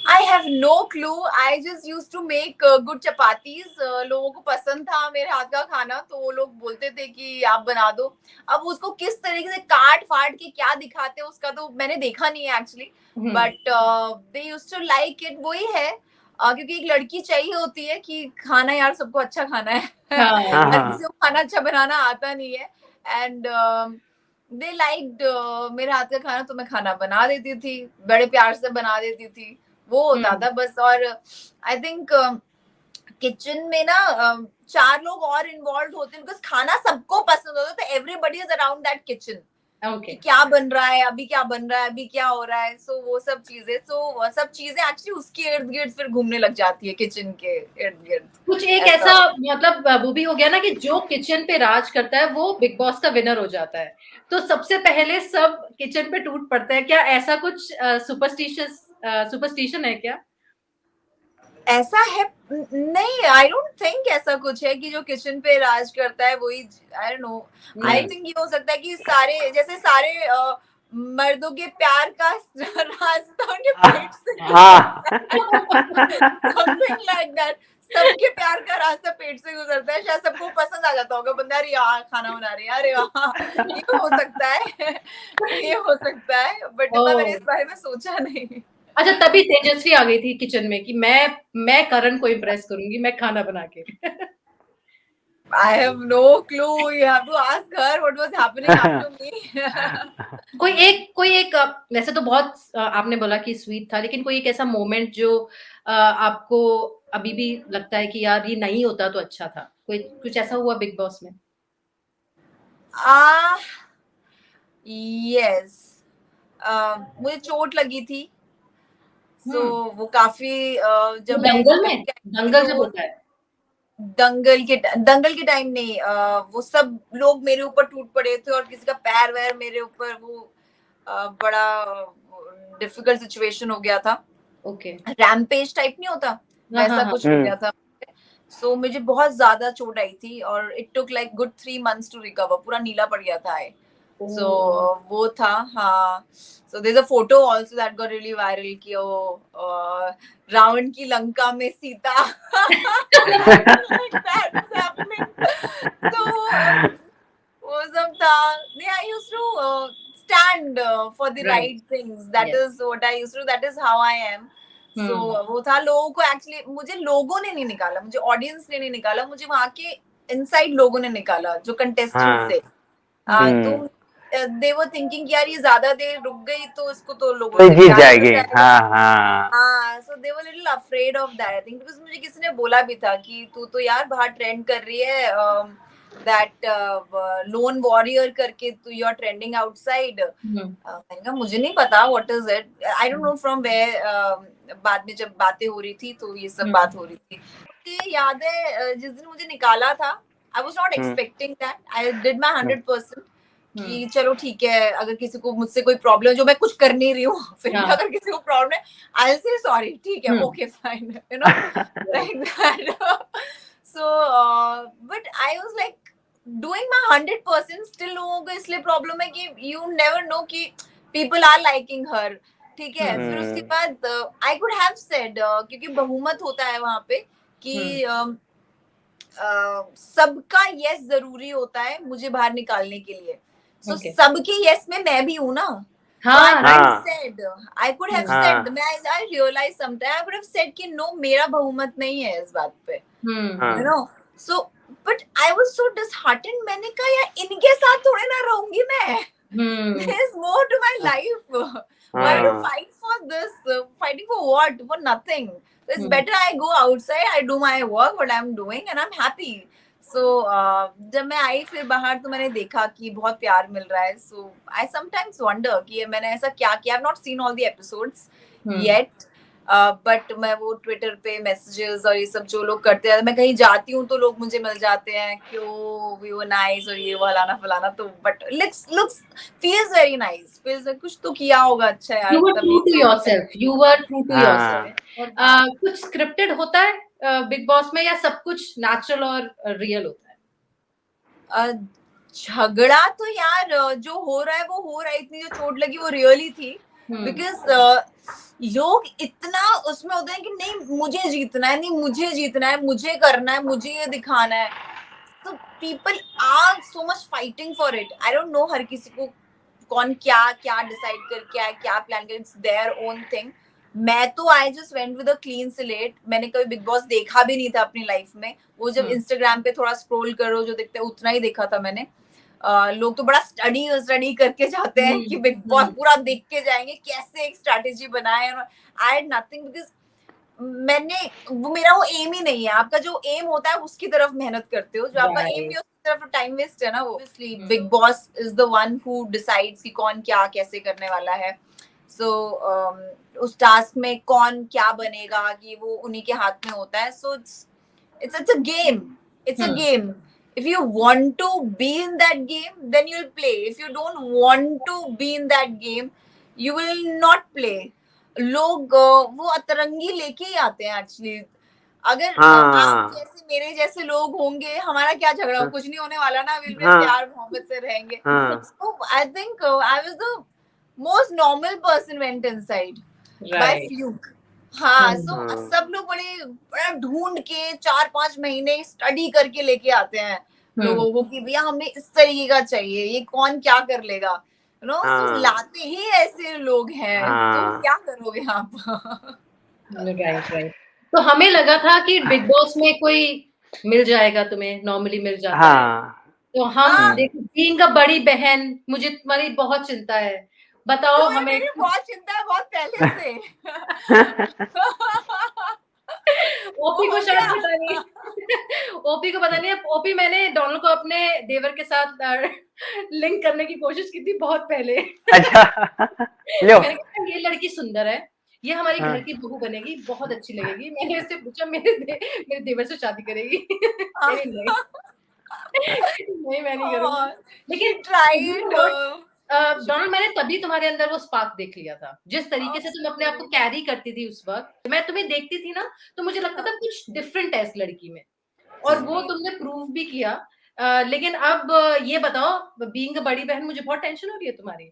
I have no clue. I just used to make good chapatis. लोगों को पसंद था मेरे हाथ का खाना, तो वो लोग बोलते थे कि आप बना दो. अब उसको किस तरीके से काट फाट के क्या दिखाते हैं उसका तो मैंने देखा नहीं है actually, but they used to like it. वही है क्योंकि एक लड़की चाहिए होती है कि खाना यार सबको अच्छा खाना है. हर किसी को खाना अच्छा बनाना आता नहीं है. एंड दे लाइक्ड मेरे हाथ का खाना, तो मैं खाना बना देती थी, बड़े प्यार से बना देती थी, वो होता था बस. और आई थिंक किचन में ना 4 लोग और इन्वॉल्व होते हैं बिकॉज खाना सबको पसंद होता है, तो everybody is around that kitchen. क्या बन रहा है अभी, क्या बन रहा है अभी, क्या हो रहा है. सो वो सब चीजें एक्चुअली उसके इर्द गिर्द फिर घूमने लग जाती है, किचन के इर्द गिर्द. कुछ एक ऐसा मतलब वो भी हो गया ना कि जो किचन पे राज करता है वो बिग बॉस का विनर हो जाता है, तो सबसे पहले सब किचन पे टूट पड़ता है. क्या ऐसा कुछ सुपरस्टिशन है क्या? ऐसा है नहीं, आई डोंट थिंक ऐसा कुछ है कि जो किचन पे राज करता है वही. आई डोंट नो, आई थिंक ये हो सकता है कि सारे मर्दों के प्यार का रास्ता उनके पेट से समथिंग लाइक दैट. सबके प्यार का रास्ता पेट से गुजरता है, शायद सबको पसंद आ जाता होगा बंदा, अरे यार खाना बना रही है, अरे वाह. ये हो सकता है, ये हो सकता है, बट मैंने इस बारे में सोचा नहीं. अच्छा, तभी तेजस्वी आ गई थी किचन में कि मैं करण को इम्प्रेस करूंगी, मैं खाना बना के. I have no clue. You have to ask her what was happening after me. कोई एक वैसे तो बहुत आपने बोला कि स्वीट था, लेकिन कोई एक ऐसा मोमेंट जो आपको अभी भी लगता है कि यार ये नहीं होता तो अच्छा था, कोई कुछ ऐसा हुआ बिग बॉस में? Yes. मुझे चोट लगी थी. So वो काफी जब दंगल जब होता है, दंगल के टाइम नहीं, वो सब लोग मेरे ऊपर टूट पड़े थे और किसी का पैर वैर मेरे ऊपर, वो बड़ा डिफिकल्ट सिचुएशन हो गया था. ओके. रैम्पेज टाइप नहीं होता वैसा कुछ हो गया था. सो मुझे बहुत ज्यादा चोट आई थी और it took like good 3 months to recover. पूरा नीला पड़ गया था. सो वो था. हाँ. So there's a photo also that got really viral कि रावण की लंका में Sita. Like that was happening. So वो सब था. I used to stand for the right things. That is what I used to do. That is how I am. So वो था. लोगों को एक्चुअली मुझे लोगों ने नहीं निकाला, मुझे ऑडियंस ने नहीं निकाला, मुझे वहाँ के इनसाइड लोगों ने निकाला जो कंटेस्टेंट से. तो they were thinking यार ये ज्यादा देर रुक गई तो इसको तो लोगों से जीत जाएगी. So they were little afraid of that, I think, because मुझे किसी ने बोला भी था कि तू तो यार बाहर ट्रेंड कर रही है, that lone warrior करके तू you are trending outside. मैंने कहा मुझे नहीं पता what is it, I don't know from where. बाद में जब बातें हो रही थी तो ये सब बात हो रही थी. मुझे याद है जिस दिन मुझे निकाला था, I was not expecting that. I did my 100%. कि चलो ठीक है, अगर किसी को मुझसे कोई प्रॉब्लम जो मैं कुछ कर नहीं रही हूँ, फिर अगर किसी को प्रॉब्लम है, आई विल से सॉरी, ठीक है, okay fine, you know, like that. So but I was like doing my 100%. Still लोगों को इसलिए प्रॉब्लम है कि यू नेवर नो कि पीपल आर लाइकिंग हर. ठीक है. फिर उसके बाद आई कुड हैव सेड, क्योंकि बहुमत होता है वहां पे कि सबका यस जरूरी होता है मुझे बाहर निकालने के लिए. So सबके yes में मैं भी हूँ ना. I could have said, I realized sometime I could have said कि no, मेरा बहुमत नहीं है इस बात पे, you know. So but I was so disheartened. मैंने कहा यार इनके साथ थोड़े ना रहूंगी मैं. There's more to my life. Why to fight for this? Fighting for what? For nothing. So it's better I go outside, I do my work, what I'm doing, and I'm happy. सो जब मैं आई फिर बाहर तो मैंने देखा कि बहुत प्यार मिल रहा है. सो आई समटाइम्स वंडर कि मैंने ऐसा क्या किया. I have not seen all the episodes yet, but मैं वो ट्विटर पे मैसेजेस और ये सब जो लोग करते हैं, मैं कहीं जाती हूँ तो लोग मुझे मिल जाते हैं कि ओ वी वर नाइस और ये फलाना फलाना. तो but looks feels very nice, feels कुछ तो किया होगा अच्छा यार. You were true to yourself. You were true to yourself. हाँ. कुछ स्क्रिप्टेड होता है बिग बॉस में या सब कुछ नेचुरल और रियल होता है? झगड़ा तो यार जो हो रहा है वो हो रहा है. इतनी जो चोट लगी वो रियली थी. बिकॉज लोग इतना उसमें होते हैं कि नहीं मुझे जीतना है, नहीं मुझे जीतना है, मुझे करना है, मुझे ये दिखाना है. तो people are so much fighting for it. I don't know हर किसी को कौन क्या क्या डिसाइड करके आए, क्या प्लान कर. It's their own thing. मैं तो I just went with a clean slate. मैंने कभी बिग बॉस देखा भी नहीं था अपनी लाइफ में. वो जब इंस्टाग्राम पे थोड़ा स्क्रॉल करो जो दिखते हैं उतना ही देखा था मैंने. लोग तो बड़ा स्टडी करके जाते हैं कि बिग बॉस पूरा देख के जाएंगे कैसे एक स्ट्रैटेजी बनाए. आई हैड नथिंग बिकॉज मेरा वो एम ही नहीं है. आपका जो एम होता है उसकी तरफ मेहनत करते हो. जो आपका एम नहीं उसकी तरफ टाइम वेस्ट है ना. वो big Boss is the one who decides कि कौन क्या कैसे करने वाला है. सो उस टास्क में कौन क्या बनेगा कि वो उन्हीं के हाथ में होता है. सो it's a game. It's a game. If you want to be in that game, then you'll play. If you don't want to be in that game, you will not play. लोग वो अतरंगी लेके ही आते हैं एक्चुअली. अगर आप जैसे मेरे जैसे लोग होंगे, हमारा क्या झगड़ा हो, कुछ नहीं होने वाला ना. विल प्यार मोहब्बत से रहेंगे. So I think I was the most normal person went inside by fluke. हाँ. so सब लोग बड़ा ढूंढ के 4-5 महीने स्टडी करके लेके आते हैं लोगों को कि भैया हमें इस तरीके का चाहिए, ये कौन क्या कर लेगा. so लाते ही ऐसे लोग हैं. तो क्या करोगे आप. राइट. तो हमें लगा था कि बिग बॉस में कोई मिल जाएगा, तुम्हें नॉर्मली मिल जाता है. तो हम देखो, बीइंग अ बड़ी बहन, मुझे तुम्हारी बहुत चिंता है. बताओ तो हमें. मेरी बहुत चिंता है बहुत पहले से. ओपी को शायद पता नहीं. ओपी को पता नहीं है. ओपी मैंने डोनाल्ड को अपने देवर के साथ लिंक करने की कोशिश की थी बहुत पहले. अच्छा. मैंने कहा ये लड़की सुंदर है, ये हमारी घर की बहू बनेगी, बहुत अच्छी लगेगी. मैंने इससे पूछा मेरे देवर से शादी करेगी. नहीं मैं नहीं करूंगी. लेकिन ट्राइड डोनाल्ड, मैंने तभी तुम्हारे अंदर वो स्पार्क देख लिया था. जिस तरीके से तुम अपने आप को कैरी करती थी उस वक्त, मैं तुम्हें देखती थी ना तो मुझे लगता था कुछ डिफरेंट है इस लड़की में. और वो तुमने प्रूव भी किया. लेकिन अब ये बताओ, बीइंग बड़ी बहन, मुझे बहुत टेंशन हो रही है तुम्हारी.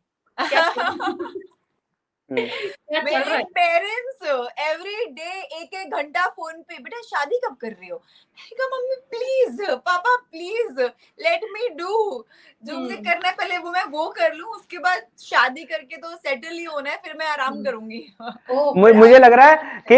मेरे पेरेंट्स एवरी डे 1-1 घंटा फोन पे, बेटा शादी कब कर रही हो. मैंने कहा मम्मी प्लीज, पापा प्लीज लेट मी डू. जो मुझे करना है पहले वो कर लूं, उसके बाद शादी करके तो सेटल ही होना है, फिर मैं आराम करूंगी. मुझे लग रहा है कि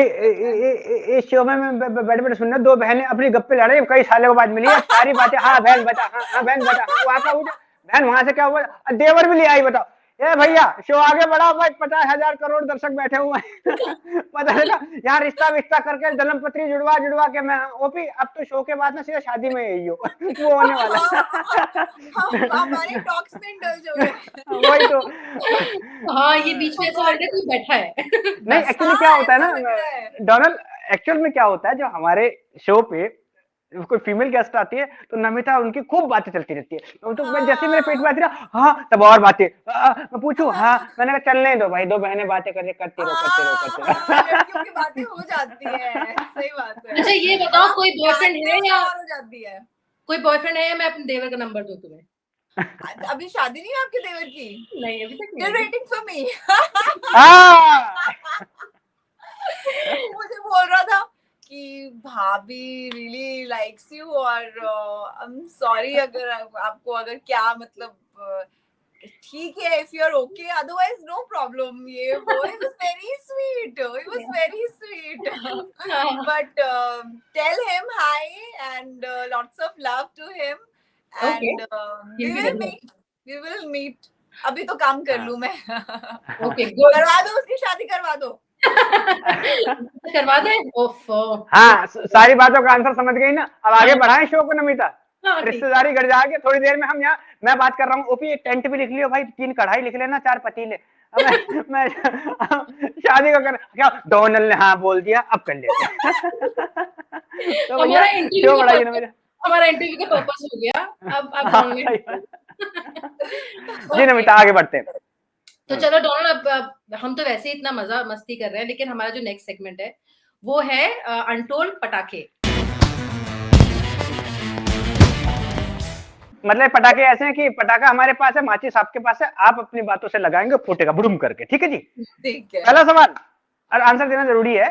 इस शो में बैठे बैठे सुनना, दो बहनें अपनी गप्पे लड़ रही है. कई सालों के बाद मिली है, सारी बातें. हाँ बहन बता, हाँ बहन बता, वहां का बहन वहां से क्या हुआ, देवर भी ले आई. बताओ ये भैया शो आगे बढ़ा भाई. 50,000 करोड़ दर्शक बैठे हुए हैं. पता चला यहाँ रिश्ता विश्ता करके जन्म पत्री जुड़वा के. मैं ओपी अब तो शो के बाद ना सीधा शादी में यही हो. वो होने वाला. हमारे टॉक्स में इंडल्ज हो गए. वही तो. हाँ ये बीच में ऐसा लग रहा है कोई बैठा है. नहीं एक्चुअली क्या होता है ना डोनाल्ड, एक्चुअल में क्या होता है, जो हमारे शो पे कोई फीमेल गेस्ट आती है तो नमिता उनकी खूब बातें चलती रहती है. तो मैं जैसे मेरे पेट में आती ना, हाँ तब और बातें. मैं पूछूं, हाँ मैंने कहा चलने दो भाई, दो बहनें बातें करते रहो. लड़कियों की बातें हो जाती है. सही बात है. अच्छा ये बताओ, कोई बॉयफ्रेंड है या हो जाती है. कोई बॉयफ्रेंड है या मैं अपने देवर का नंबर दूं तुम्हें. अभी शादी नहीं है आपके देवर की. नहीं अभी तक नहीं. Waiting for me. मुझे बोल रहा था कि भाभी रियली लाइक्स यू और आई एम सॉरी अगर आपको अगर क्या मतलब ठीक है, if you are okay, otherwise no problem. ये वो it was very sweet. It was very sweet. But tell him hi and lots of love to him and we will meet. अभी तो काम कर लूं मैं. Okay good. करवा दो उसकी शादी, करवा दो. करवा दे. ओफो. हाँ सारी बातों का आंसर समझ गई ना. अब आगे बढ़ाएं शो को नमिता. हाँ, ठीक। रिश्तेदारी घर जाके थोड़ी देर में हम यहाँ, मैं बात कर रहा हूँ, ओपी टेंट भी लिख लियो भाई, 3 कढ़ाई लिख लेना, 4 पतीले। अब मैं शादी को कर क्या डोनल ने हाँ बोल दिया, अब कर लेते हैं। तो भैया हमारा इंटरव्यू शो का बढ़ाइए ना मेरा। हमारा इंटरव्यू का पर्पस हो गया। अब हाँ, डोनल सही बात। जी नमिता, आगे बढ़ते हैं। तो चलो डोनल, अब हम तो वैसे ही इतना मजा मस्ती कर रहे हैं, लेकिन हमारा जो नेक्स्ट सेगमेंट है वो है अनटोल्ड पटाखे। मतलब पटाखे ऐसे हैं कि पटाखा हमारे पास है, माचिस आपके पास है, आप अपनी बातों से लगाएंगे, फूटेगा बुडुम करके, ठीक है जी। ठीक है। पहला सवाल और आंसर देना जरूरी है,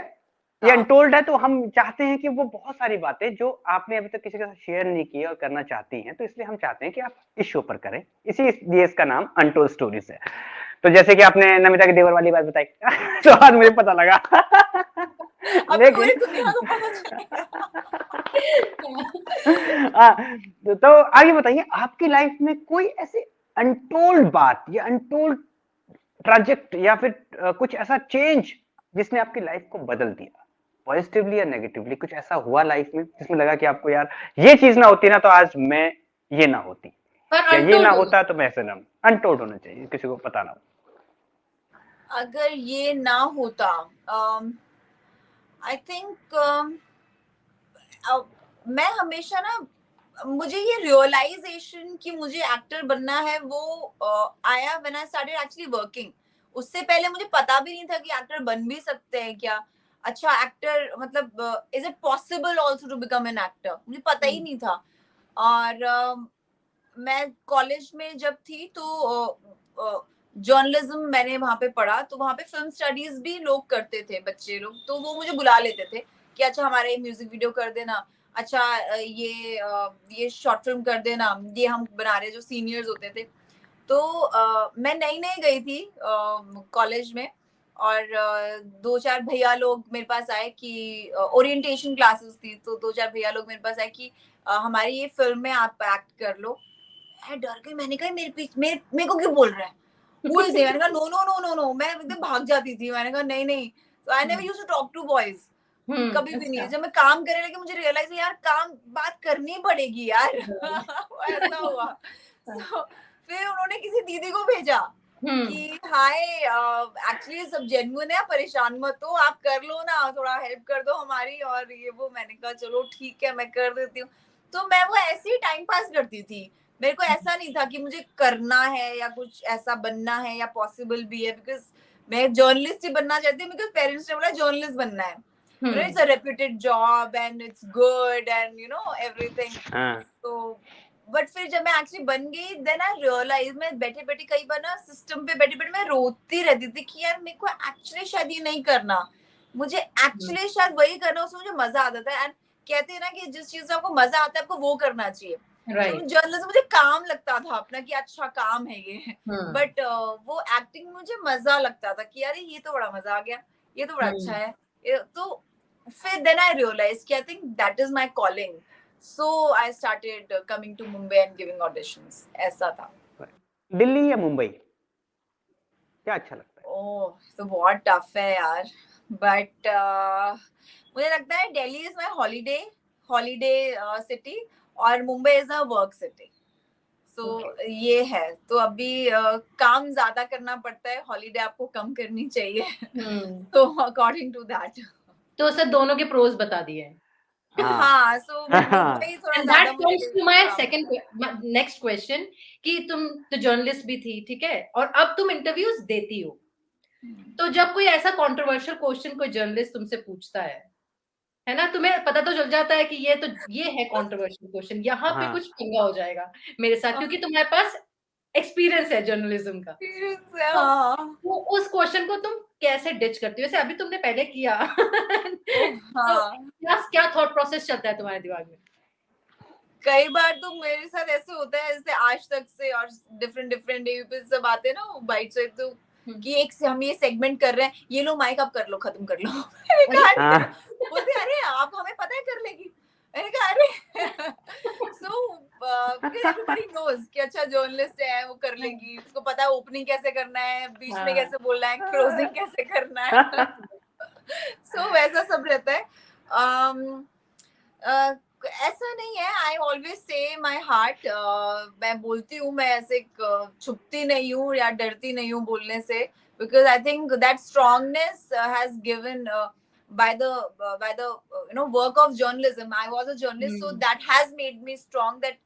ये हाँ। अनटोल्ड है, तो हम चाहते हैं कि वो बहुत सारी बातें जो आपने अभी तक किसी के साथ शेयर नहीं की और करना चाहती हैं, तो इसलिए हम चाहते हैं कि आप इस शो पर करें, इसीलिए इसका नाम अनटोल्ड स्टोरीज है। तो जैसे कि आपने नमिता के देवर वाली बात बताई तो आज मुझे पता लगा। अब तो पूरी दुनिया को पता चलेगा। तो आगे बताइए, आपकी लाइफ में कोई ऐसी अनटोल्ड बात या अनटोल्ड प्रोजेक्ट या फिर कुछ ऐसा चेंज जिसने आपकी लाइफ को बदल दिया, पॉजिटिवली या नेगेटिवली, कुछ ऐसा हुआ लाइफ में जिसमें लगा कि आपको यार ये चीज ना होती ना तो आज मैं ये ना होती, पर या ये ना untold होता तो मैं ऐसे ना। अनटोल्ड होना चाहिए, किसी को पता ना हो। अगर ये ना होता, आई थिंक मैं हमेशा ना, मुझे ये रियलाइजेशन कि मुझे एक्टर बनना है वो आया when I started actually working. उससे पहले मुझे पता भी नहीं था कि एक्टर बन भी सकते हैं क्या। अच्छा एक्टर मतलब is it possible also to become an actor, मुझे पता ही नहीं था। और मैं कॉलेज में जब थी तो जर्नलिज्म मैंने वहाँ पे पढ़ा, तो वहाँ पे फिल्म स्टडीज भी लोग करते थे, बच्चे लोग, तो वो मुझे बुला लेते थे कि अच्छा हमारे म्यूजिक वीडियो कर देना, अच्छा ये शॉर्ट फिल्म कर देना, ये हम बना रहे, जो सीनियर्स होते थे। तो मैं नई नई गई थी कॉलेज में, और 2-4 भैया लोग मेरे पास आए कि ओरिएंटेशन क्लासेस थी, तो 2-4 भैया लोग मेरे पास आए कि हमारी ये फिल्म में आप एक्ट कर लो। मैं डर गई, मैंने कहा मेरे को क्यों बोल रहा है, Who is he? मैंने कहा no no no no no, मैं एकदम भाग जाती थी, मैंने कहा नहीं नहीं। तो I never used to talk to boys, कभी भी नहीं। जब मैं काम करने लगी मुझे रियलाइज यार काम बात करनी पड़ेगी यार। ऐसा हुआ। So, फिर उन्होंने किसी दीदी को भेजा कि हाय एक्चुअली सब जेन्युइन है, परेशान मत हो, आप कर लो ना, थोड़ा हेल्प कर दो हमारी, और ये वो। मैंने कहा चलो ठीक है मैं कर देती हूँ। तो मैं वो ऐसे ही टाइम पास करती थी, मेरे को ऐसा नहीं था कि मुझे करना है या कुछ ऐसा बनना है या पॉसिबल भी है, बिकॉज मैं जर्नलिस्ट ही बनना चाहती हूँ, बिकॉज पेरेंट्स ने बोला जर्नलिस्ट बनना है, you know, it's a reputed job and it's good and you know everything. So but फिर जब मैं एक्चुअली बन गई देन आई रियलाइज, मैं बैठे बैठे कई बार ना सिस्टम पे बैठे बैठे मैं रोती रहती थी कि यार मेरे को एक्चुअली शायद ये नहीं करना, मुझे एक्चुअली शायद वही करना, उसमें मुझे मजा आता था। एंड कहते हैं ना कि जिस चीज से आपको मजा आता है आपको वो करना चाहिए। जर्नलिज्म मुझे काम लगता था अपना कि अच्छा काम है ये, बट वो एक्टिंग मुझे मजा लगता था कि यार ये तो बड़ा मजा आ गया, ये तो बड़ा अच्छा है। तो फिर देन आई रियलाइज कि I think that is my calling, so I started coming to Mumbai and giving auditions. ऐसा था। दिल्ली या मुंबई क्या अच्छा लगता है? ओह तो बहुत टफ है यार, बट मुझे लगता है Delhi is my holiday city और Mumbai is a work city. So ये है, तो अभी काम ज्यादा करना पड़ता है, हॉलीडे आपको कम करनी चाहिए। तो अकॉर्डिंग टू दैट, तो सर दोनों के प्रोज बता दिए। हाँ, so मुंबई थोड़ा And ज्यादा that comes to my next question कि तुम तो जर्नलिस्ट भी थी, ठीक है, और अब तुम इंटरव्यूज देती हो, तो जब कोई ऐसा कंट्रोवर्शियल क्वेश्चन कोई जर्नलिस्ट तुमसे पूछता है ना, तुम्हें पता तो चल जाता है कि ये है कंट्रोवर्शियल क्वेश्चन, यहाँ पे कुछ पंगा हो जाएगा मेरे साथ, क्योंकि तुम्हारे पास एक्सपीरियंस है जर्नलिज्म का। तो उस क्वेश्चन को तुम कैसे डिच करती हो? जैसे अभी तुमने पहले किया। तो क्या थॉट प्रोसेस चलता है तुम्हारे दिमाग में? कई बार तो मेरे साथ ऐसे होता है, जैसे आज तक से और डिफरेंट टीवी सब आते हैं ना बाइट से, तो कि एक से हम ये सेगमेंट कर रहे हैं, ये लो माइक आप कर लो, खत्म कर लो। बोलते अरे आप हमें पता है कर लेगी। मैंने कहा अरे सो एवरीबॉडी नोज कि अच्छा जर्नलिस्ट है वो कर लेगी, उसको पता है ओपनिंग कैसे करना है, बीच में कैसे बोलना है, क्लोजिंग कैसे करना है। सो वैसा सब रहता है। ऐसा नहीं है, आई always say my heart. मैं बोलती हूँ, मैं ऐसे छुपती नहीं हूँ या डरती नहीं हूँ बोलने से, because I think that strongness has given by the work of journalism. I was a journalist, so that has made me strong. That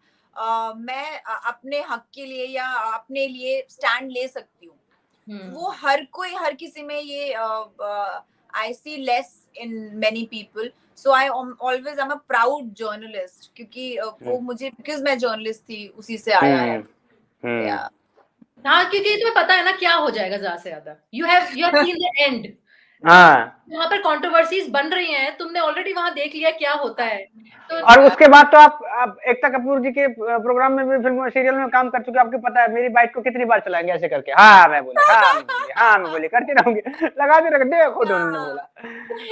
मैं अपने हक के लिए या अपने लिए स्टैंड ले सकती हूँ. वो हर किसी में ये I see less in many people. So I always am a proud journalist, क्योंकि वो मुझे, because मैं journalist थी, उसी से आया है. Yeah. हाँ, क्योंकि तुम्हें पता है ना क्या हो जाएगा ज्यादा से ज्यादा. You have seen the end. हाँ. वहाँ पर कंट्रोवर्सीज बन रही हैं, तुमने ऑलरेडी वहाँ देख लिया क्या होता है. तो और उसके बाद तो आप एकता कपूर जी के प्रोग्राम में भी, फिल्म सीरियल में काम कर चुके, आपको पता है मेरी बाइक को कितनी बार चलाएंगे ऐसे करके. हाँ मैं बोली करती रहूंगी, लगाते रह, देखो उन्होंने बोला.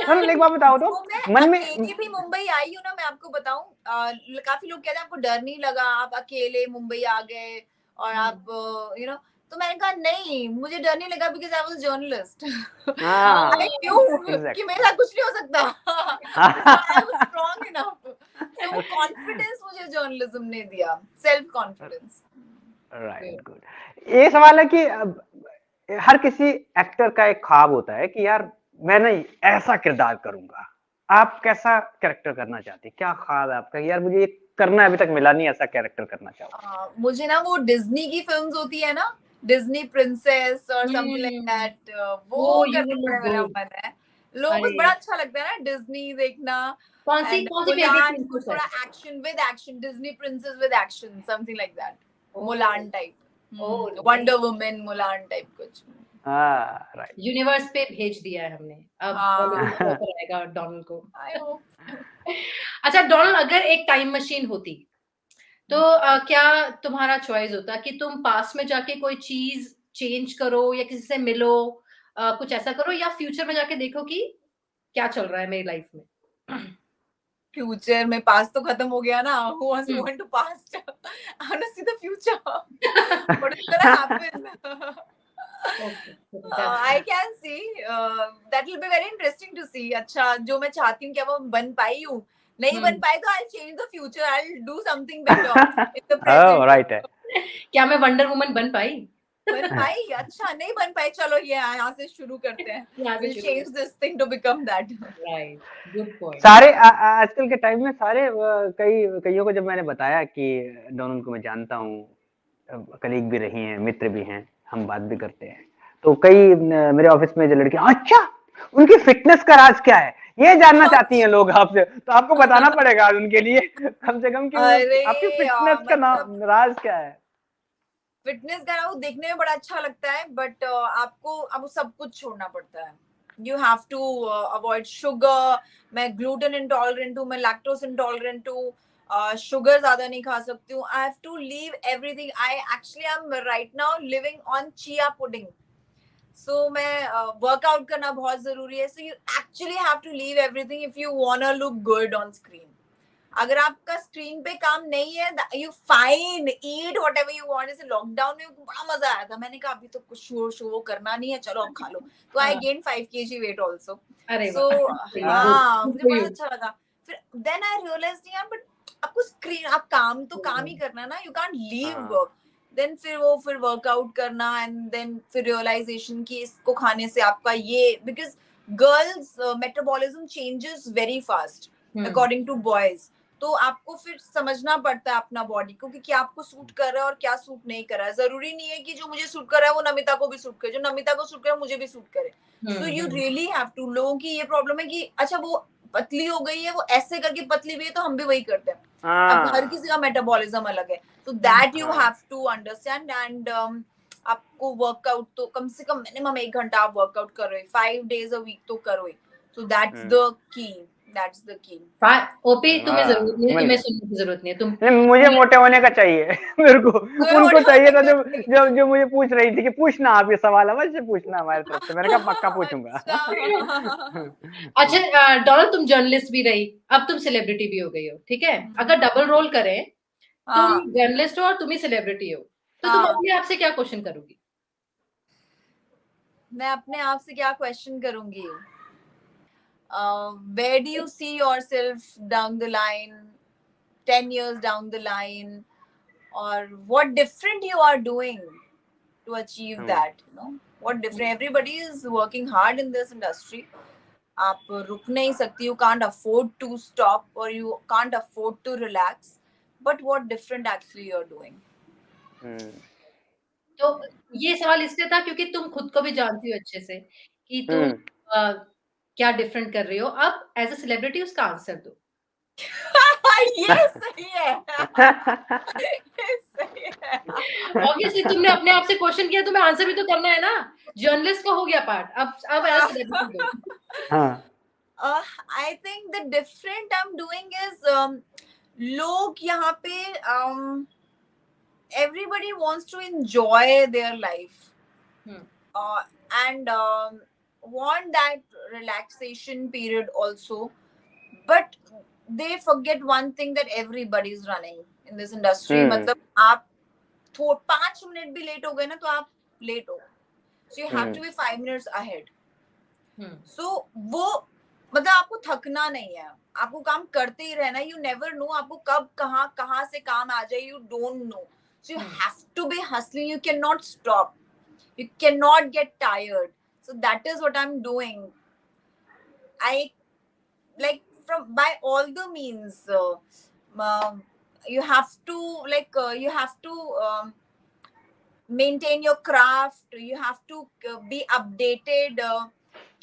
मतलब एक बात बताओ तो मन में अकेले भी मुंबई आई हूँ ना, मैं आपको बताऊं, काफी लोग कहते हैं आपको डर नहीं लगा, आप अकेले मुंबई आ गए और आप तो मैंने कहा नहीं, मुझे डर नहीं लगा, बिकॉज आई वाज जर्नलिस्ट. क्यों कि मेरे साथ कुछ नहीं हो सकता. I was strong enough. वो कॉन्फिडेंस मुझे जर्नलिज्म ने दिया, सेल्फ कॉन्फिडेंस. Right, good. ये सवाल है कि हर किसी एक्टर का एक ख्वाब होता है कि यार मैं ना ऐसा किरदार करूंगा. आप कैसा कैरेक्टर करना चाहती, क्या ख्वाब है आपका? यार मुझे ये करना अभी तक मिला नहीं, ऐसा कैरेक्टर करना चाहूँ. मुझे ना वो डिज्नी की फिल्म्स होती है ना, डिज्नी प्रिंसेस और समथिंग लाइक दैट, वो करने का मेरा मन है. लोगों को बड़ा अच्छा लगता है ना डिज्नी देखना. कौन सी फेवरेट? थोड़ा action, Disney princess with action, something like that. Mulan type, wonder woman Mulan type कुछ. राइट. यूनिवर्स पे भेज दिया है हमने, अब आएगा डोनाल्ड को. I hope. अच्छा डोनाल्ड, अगर एक टाइम मशीन होती तो क्या तुम्हारा चॉइस होता कि तुम पास्ट में जाके कोई चीज चेंज करो या किसी से मिलो, कुछ ऐसा करो, या फ्यूचर में जाके देखो कि क्या चल रहा है मेरी लाइफ में? फ्यूचर में, पास्ट तो खत्म हो गया ना. Who wants to go into past? I want to see the future. What is gonna happen? I can see. That will be very interesting to see. अच्छा, जो मैं चाहती हूँ क्या वो बन पाई हूँ? नहीं बन पाई तो I'll change the future. I'll do something better in the present. Right है. क्या मैं वंडर वुमन बन पाई? बन पाई? अच्छा नहीं बन पाई, चलो ये यहाँ से शुरू करते हैं. We'll change this thing to become that. Right. Good point. सारे आजकल के टाइम में सारे कईयों को जब मैंने बताया कि डोनाल्ड को मैं जानता हूँ, कलीग भी रही हैं, मित्र भी हैं, हम बात भी करते हैं, तो कई मेरे ऑफिस में जो लड़कियां, अच्छा उनकी फिटनेस का राज क्या है ये जानना चाहती हैं लोग आपसे. तो आपको बताना पड़ेगा उनके लिए कम से कम कि आपकी फिटनेस का राज क्या है. फिटनेस का वो देखने में बड़ा अच्छा लगता है, बट आपको सब कुछ छोड़ना पड़ता है. You have to avoid sugar. मैं ग्लूटेन इंटॉलरेंट हूँ, मैं लैक्टोज इंटॉलरेंट हूँ, शुगर ज्यादा नहीं खा सकती हूँ. I have to leave everything. I actually I am right now living on chia pudding. So मैं वर्कआउट करना बहुत जरूरी है. So you actually have to leave everything if you want to look good on screen. अगर आपका स्क्रीन पे काम नहीं है, you fine eat whatever you want. जैसे लॉकडाउन में बड़ा मजा आया था, मैंने कहा अभी तो कुछ शो करना नहीं है, चलो अब खा लो. तो I gain 5 kg weight also. So हाँ, मुझे बड़ा अच्छा लगा. फिर देन आई रियलाइज यार, बट आपको स्क्रीन, आप काम तो काम ही करना ना, you can't leave work. Then फिर वर्कआउट करना, एंड देन फिर रियलाइजेशन कि इसको खाने से आपका ये, because girls metabolism changes very fast according to boys. तो आपको फिर समझना पड़ता है अपना बॉडी को कि क्या आपको सूट कर रहा है और क्या सूट नहीं कर रहा है. जरूरी नहीं है कि जो मुझे सूट कर रहा है वो नमिता को भी सूट करे, जो नमिता को सूट करे मुझे भी सूट करे. So you really have to. लोगों की ये प्रॉब्लम है कि अच्छा वो पतली हो गई है, वो ऐसे करके पतली भी है, तो हम भी वही करते हैं. अब हर किसी का मेटाबॉलिज्म अलग है. So that you have to understand. And आपको वर्कआउट तो कम से कम मिनिमम 1 घंटा आप वर्कआउट कर रहे हो, 5 days a week तो करो ही. So that's the key. That's the key. OP, तुम्हें जरूरत नहीं, तुम्हें सुनने की जरूरत नहीं है. तुम, मुझे मोटे होने का चाहिए. मेरे को उनको चाहिए था जो मुझे पूछ रही थी कि पूछना आप ये सवाल अवश्य पूछना हमारे तरफ से. मैंने कहा पक्का पूछूंगा. अच्छा डोनाल्ड, तुम जर्नलिस्ट भी रही, अब तुम सेलिब्रिटी भी हो गई हो, ठीक है? अगर डबल रोल करें, तुम जर्नलिस्ट हो और तुम ही सेलिब्रिटी हो, तो तुम अपने आप से क्या क्वेश्चन करोगी? मैं अपने आप से क्या क्वेश्चन करूंगी? Where do you see yourself down the line 10 years down the line, or what different you are doing to achieve that, you know, what different. Everybody is working hard in this industry. आप रुक नहीं सकती, you can't afford to stop or you can't afford to relax, but what different actually you're doing. तो ये सवाल इसलिए था क्योंकि तुम खुद को भी जानती हो अच्छे से कि तुम क्या डिफरेंट कर रही हो। अब एज अ सेलिब्रिटी उसका आंसर दो। ये सही है। ये सही है। ऑब्वियसली तुमने अपने आप से क्वेश्चन किया, तुम्हें आंसर भी तो करना है ना। जर्नलिस्ट का हो गया पार्ट, अब एज सेलिब्रिटी दो। I think the different I'm doing is लोग यहाँ पे everybody wants to enjoy their life and want that relaxation period also, but they forget one thing, that everybody is running in this industry. मतलब आप 5 मिनट भी लेट हो गए ना तो आप लेट हो, so you have to be 5 minutes ahead. So वो मतलब आपको थकना नहीं है, आपको काम करते ही रहना। You never know आपको कब कहाँ से काम आ जाए, you don't know. So you have to be hustling. You cannot stop. You cannot get tired. So that is what I'm doing. I like by all the means. You have to maintain your craft. You have to be updated.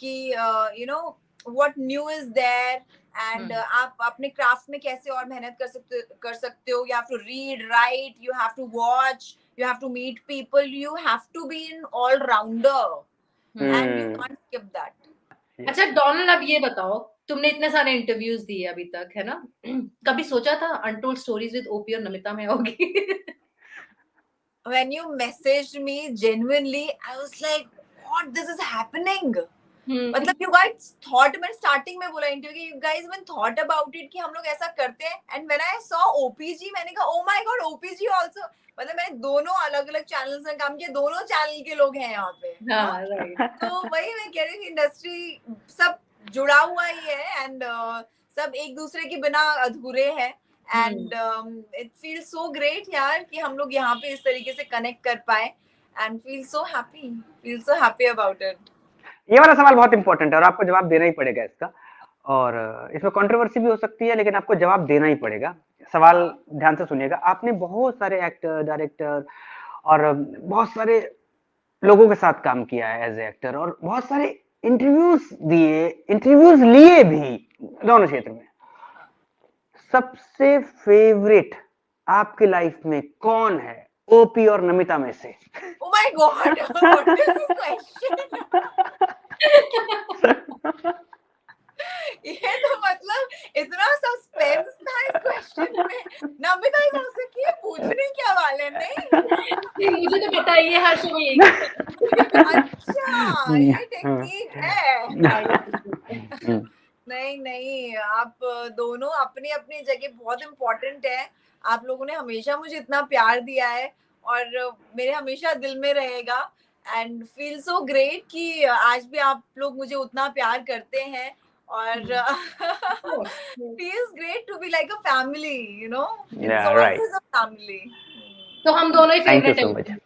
You know what new is there. And आप अपने क्राफ्ट में कैसे और मेहनत कर सकते हो. You have to read, write, you have to watch, you have to meet people, you have to be an all rounder and you can't skip that. अच्छा डोनाल्ड, अब ये बताओ, तुमने इतने सारे इंटरव्यूज दिए अभी तक, है ना? कभी सोचा था अनटोल्ड स्टोरीज विद ओपी और नमिता में होगी? When you messaged me genuinely, I was like, what, this is happening? मतलब you guys thought, मैंने स्टार्टिंग में बोला इंटरव्यू कि you guys even thought about it कि हम लोग ऐसा करते हैं. And when I saw OPG, मैंने कहा oh my god, OPG also. मतलब मैंने दोनों अलग अलग चैनल्स में काम किया, दोनों चैनल के लोग हैं यहाँ पे. तो वही मैं कह रही हूँ, इंडस्ट्री सब जुड़ा हुआ ही है एंड सब एक दूसरे के बिना अधूरे हैं. And it feel so great यार कि हम लोग यहाँ पे इस तरीके से कनेक्ट कर पाए and feel so happy about it. ये वाला सवाल बहुत इंपॉर्टेंट है और आपको जवाब देना ही पड़ेगा इसका. और इसमें कंट्रोवर्सी भी हो सकती है, लेकिन आपको जवाब देना ही पड़ेगा. सवाल ध्यान से सुनिएगा. आपने बहुत सारे एक्टर, डायरेक्टर और बहुत सारे लोगों के साथ काम किया है एज ए एक्टर, और बहुत सारे इंटरव्यूज लिए भी दोनों क्षेत्र में. सबसे फेवरेट आपकी लाइफ में कौन है, ओपी और नमिता में से? Oh my God, what is this question? ये तो मतलब इतना सस्पेंस था इस क्वेश्चन में. नमिता ही हो सकती है, पूछने क्या वाले. नहीं मुझे तो पता है, ये हर शो में यही. अच्छा, ये टेक्निक है. नहीं, आप दोनों अपनी अपनी जगह बहुत इम्पोर्टेंट है. आप लोगों ने हमेशा मुझे इतना प्यार दिया है और मेरे हमेशा दिल में रहेगा. एंड फील सो ग्रेट कि आज भी आप लोग मुझे उतना प्यार करते हैं और feels great to be like a family, you know. It's always a family. तो हम दोनों ही फेवरेट हैं.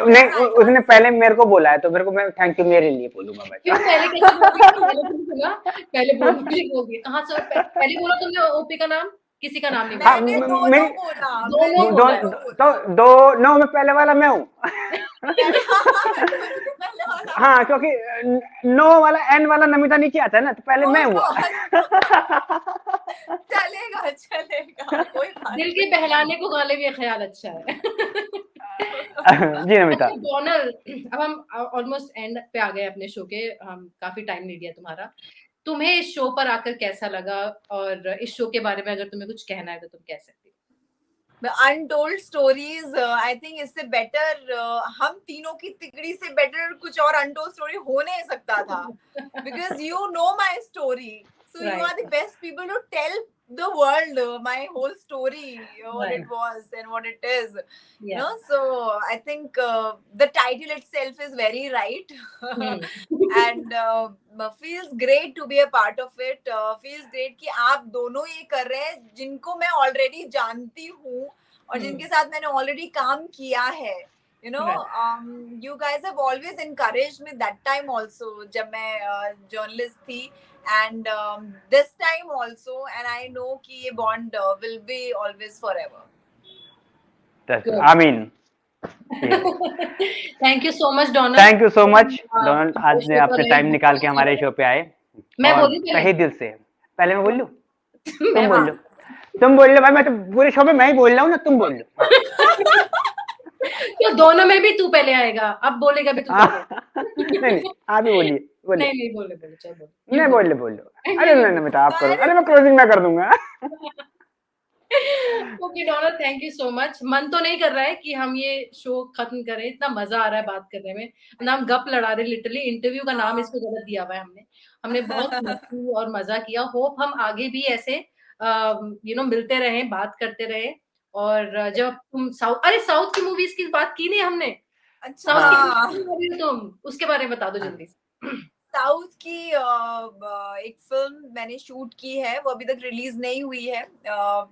नहीं, उसने पहले मेरे को बोला है तो मेरे को, मैं थैंक यू मेरे लिए बोलूंगा मैं. क्यों पहले कैसे बोली? पहले बोली कहाँ से? पहले बोला तुमने ओपी का नाम, किसी का नाम नहीं बोला. मैंने दोनों बोला. तो दो नो में पहले वाला मैं हूँ. हाँ, क्योंकि नो वाला एन वाला नमिता नहीं किया था ना, तो पहले मैं हुआ. चलेगा कोई बात. दिल के बहलाने को गाले भी ख्याल अच्छा है. जी नमिता. डोनाल्ड, अब हम ऑलमोस्ट एंड पे आ गए अपने शो के. हम काफी टाइम ले लिया तुम्हारा. तुम्हें इस शो पर आकर कैसा लगा, और इस शो के बारे में अगर तुम्हें कुछ कहना है तो तुम कह सकती हो. The Untold Stories, I think इससे बेटर, हम तीनों की तिकड़ी से बेटर कुछ और अनटोल्ड स्टोरी हो नहीं सकता था. Because you know my story, so you are the best people to tell the world, my whole story, what Right. it was and what it is. Yeah. So I think the title itself is very right. And feels great to be a part of it. Feels great कि आप दोनों ये कर रहे हैं जिनको मैं already जानती हूँ और जिनके साथ मैंने already काम किया है. You guys have always encouraged me that time also जब मैं journalist थी, and this time also, and I know कि ये bond will be always forever. Good. I mean, thank you so much Donald. Thank you so much Donald, आज ने अपने टाइम निकाल के हमारे शो पे आए. मैं और बोली तहे दिल से. पहले मैं बोल लूं? तुम बोल लो भाई, मैं तो पूरे शो में मैं ही बोल रहा हूँ ना, तुम बोल लो. तो दोनों में भी तू पहले आएगा, अब बोलेगा भी तू पहले. नहीं, आप ही बोलिए. नहीं बोले चलो. नहीं बोल लो. अरे नहीं बेटा, आप करो. अरे मैं क्लोजिंग मैं कर दूंगा. Okay Donald, thank you so much. मन तो नहीं कर रहा है कि हम ये शो खत्म करें, इतना मजा आ रहा है बात करने में. नाम गप लड़ा रहे, लिटरली इंटरव्यू का नाम इसको गलत दिया हुआ है हमने बहुत मस्ती और मजा किया. होप हम आगे भी ऐसे मिलते रहे, बात करते रहे. और जब तुम साउथ की मूवीज की बात की नहीं हमने. अच्छा, तुम उसके बारे में बता दो जल्दी से. साउथ की एक फिल्म मैंने शूट की है, वो अभी तक रिलीज नहीं हुई है.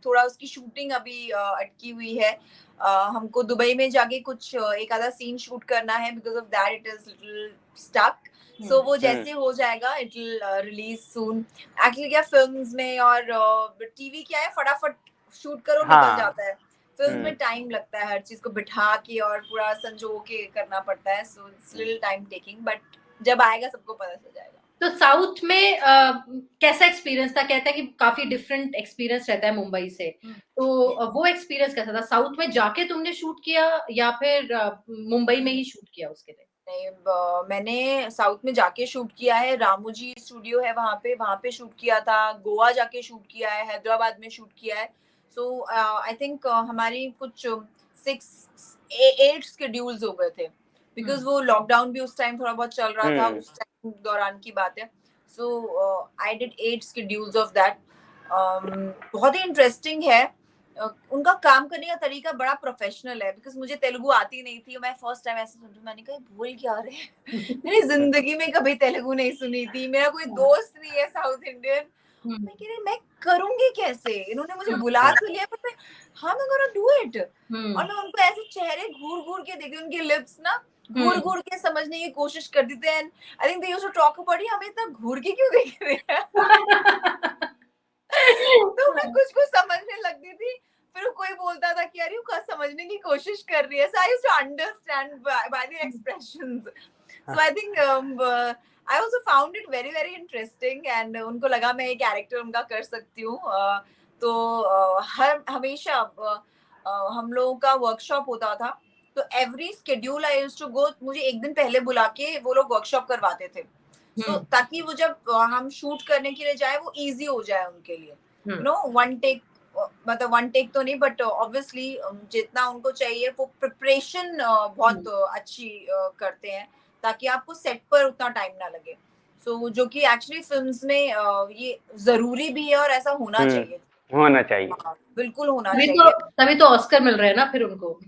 थोड़ा उसकी शूटिंग अभी अटकी हुई है. हमको दुबई में जाके कुछ एक आधा सीन शूट करना है, because of that it is little stuck. So वो जैसे हो जाएगा it will release soon. Actually क्या फिल्म्स में और टीवी क्या है, फटाफट शूट करो निकल जाता है. फिल्म में टाइम लगता है, हर चीज को बिठा के और पूरा संजो के करना पड़ता है. So it's little time taking, but जब आएगा सबको पता चल जाएगा. तो साउथ में कैसा एक्सपीरियंस था? कहता है कि काफी डिफरेंट एक्सपीरियंस रहता है मुंबई से. तो वो एक्सपीरियंस कैसा था? साउथ में जाके तुमने शूट किया या फिर मुंबई में ही शूट किया उसके लिए? नहीं, मैंने साउथ में जाके शूट किया है. रामोजी स्टूडियो है वहाँ पे शूट किया था. गोवा जाके शूट किया है, हैदराबाद में शूट किया है. सो आई थिंक हमारी कुछ 6-8 शेड्यूल्स हो गए थे, बिकॉज वो लॉकडाउन भी उस टाइम थोड़ा बहुत चल रहा था. उस टाइम दौरान की बात है. So I did 8 schedules of that. बहुत ही इंटरेस्टिंग है. उनका काम करने का तरीका बड़ा प्रोफेशनल है, बिकॉज मुझे तेलुगु आती नहीं थी. मैं फर्स्ट टाइम ऐसे सुन, मैंने कहा बोल क्या रहे हैं. मैंने जिंदगी में कभी तेलुगु नहीं सुनी थी. मेरा कोई दोस्त नहीं है साउथ इंडियन. मैं कह रही मैं करूंगी कैसे. इन्होंने मुझे बुला तो लिया, पर मैं गोना डू इट. और मैं उनको ऐसे चेहरे घूर के देखती, उनके लिप्स ना घूर के समझने की कोशिश करती थी. And I think they used to talk about हमें इतना घूर के क्यों देख रहे हैं. तो मैं कुछ समझने लगती थी. फिर कोई बोलता था कि यार ये समझने की कोशिश कर रही है. So I used to understand by the expressions. So I think I also found it very very interesting, and उनको लगा मैं ये कैरेक्टर उनका कर सकती हूँ. तो हमेशा हम लोगों का वर्कशॉप होता था. तो every schedule I used to go. मुझे एक दिन पहले बुला के वो लोग वर्कशॉप करवाते थे. So, ताकि वो जब हम शूट करने के लिए जाए वो इजी हो जाए उनके लिए. वन टेक, मतलब वन टेक तो नहीं, बट ऑब्वियसली जितना उनको चाहिए वो प्रिपरेशन बहुत अच्छी करते हैं, ताकि आपको सेट पर उतना टाइम ना लगे. सो जो कि एक्चुअली फिल्म्स में ये जरूरी भी है और ऐसा होना चाहिए. बिल्कुल होना चाहिए. तभी तो ऑस्कर मिल रहे हैं ना फिर उनको.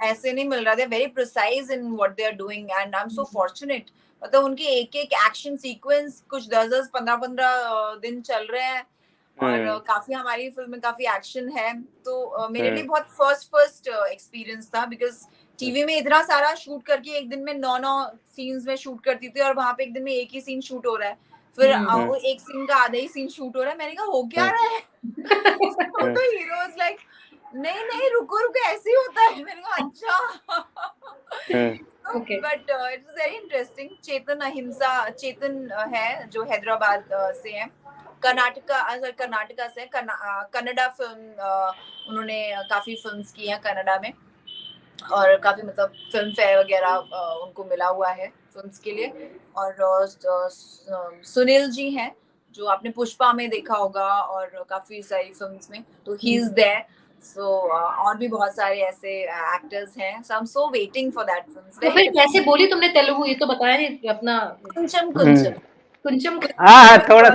ऐसे नहीं मिल रहा. They are very precise in what they are doing, and I am so fortunate. मतलब उनके एक एक्शन सीक्वेंस कुछ 10 15 दिन चल रहे हैं, और काफी हमारी फिल्म में काफी एक्शन है. तो मेरे लिए बहुत फर्स्ट एक्सपीरियंस था, बिकॉज टीवी में इतना सारा शूट करके एक दिन में 9 सीन्स में शूट करती थी, और वहां पे एक दिन में एक ही सीन शूट हो रहा है. फिर एक सीन का आधा ही सीन शूट हो रहा है. मैंने कहा हो क्या रहा है. तो हीरो इज लाइक नहीं रुको ऐसे ही होता है. मैंने कहा अच्छा. But it is very interesting. Chetan है जो हैदराबाद से है, कर्नाटका से. कन्नड़ा फिल्म उन्होंने काफी फिल्म्स की हैं कन्नड़ा में, और काफी मतलब फिल्म फेयर वगैरह उनको मिला हुआ है फिल्म्स के लिए. और सुनील जी हैं जो आपने पुष्पा में देखा होगा और काफी सारी फिल्म्स में. तो ही इज देयर. So, और भी बहुत सारे ऐसे एक्टर्स हैं. So I'm so waiting for that film. तो फिर कैसे बोली तुमने तेलुगु? ये तो बताया नहीं अपना. कुंचम. हाँ थोड़ा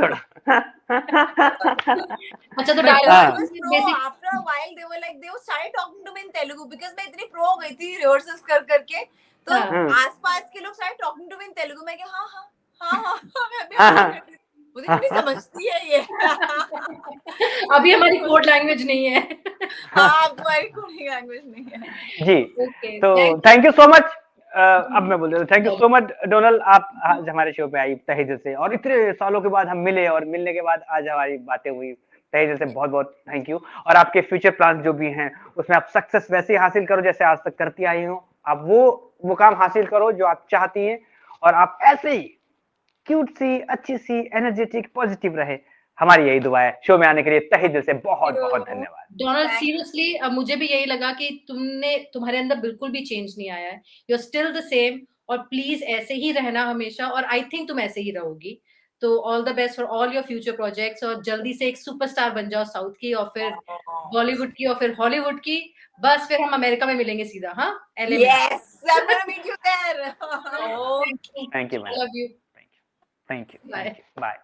अच्छा तो But dialogue I हाँ। was pro. basic After a while, they were like, they started talking to me in Telugu because मैं इतनी pro हो गई थी rehearsals कर करके, तो हाँ। हम्म। आसपास के लोग started talking to me in Telugu. मैं कि हाँ हाँ हाँ हाँ हाँ, मैं भी हाँ, हाँ हाँ। करती थी. मुझे क्यों नहीं समझती है ये. अभी हमारी कोड लैंग्वेज नहीं है। हाँ, अब तुम्हारी कोडिंग लैंग्वेज नहीं है. जी, ओके तो थैंक यू सो मच। अब मैं बोल रहा हूँ thank you so much Donal, आप आज हमारे शो पे आई तहे दिल से, और इतने सालों के बाद हम मिले और मिलने के बाद आज हमारी बातें हुई, तहे दिल से बहुत बहुत थैंक यू। और आपके फ्यूचर प्लान जो भी हैं उसमें आप सक्सेस वैसे ही हासिल करो जैसे आज तक करती आई हो, आप वो मुकाम हासिल करो जो आप चाहती हैं, और आप ऐसे ही क्यूट सी, अच्छी सी, एनर्जेटिक, पॉजिटिव रहे, हमारी यही दुआ है। शो में आने के लिए तहे दिल से बहुत बहुत धन्यवाद। डोनाल्ड Thank सीरियसली अब मुझे भी यही लगा कि तुम्हारे अंदर बिल्कुल भी चेंज नहीं आया है, you are still the same, और प्लीज ऐसे ही रहना हमेशा, और आई थिंक तुम ऐसे ही रहोगी। तो all the best for all your future projects, और जल्दी से एक सुपरस्टार बन जाओ साउथ की, और फिर बॉलीवुड की, और फिर हॉलीवुड की, बस फिर हम अमेरिका में मिलेंगे सीधा। हाँ, LA में। Yes, I'm gonna meet you there. Okay. Thank you ma'am, love you, thank you, thank you, bye. Thank you, bye.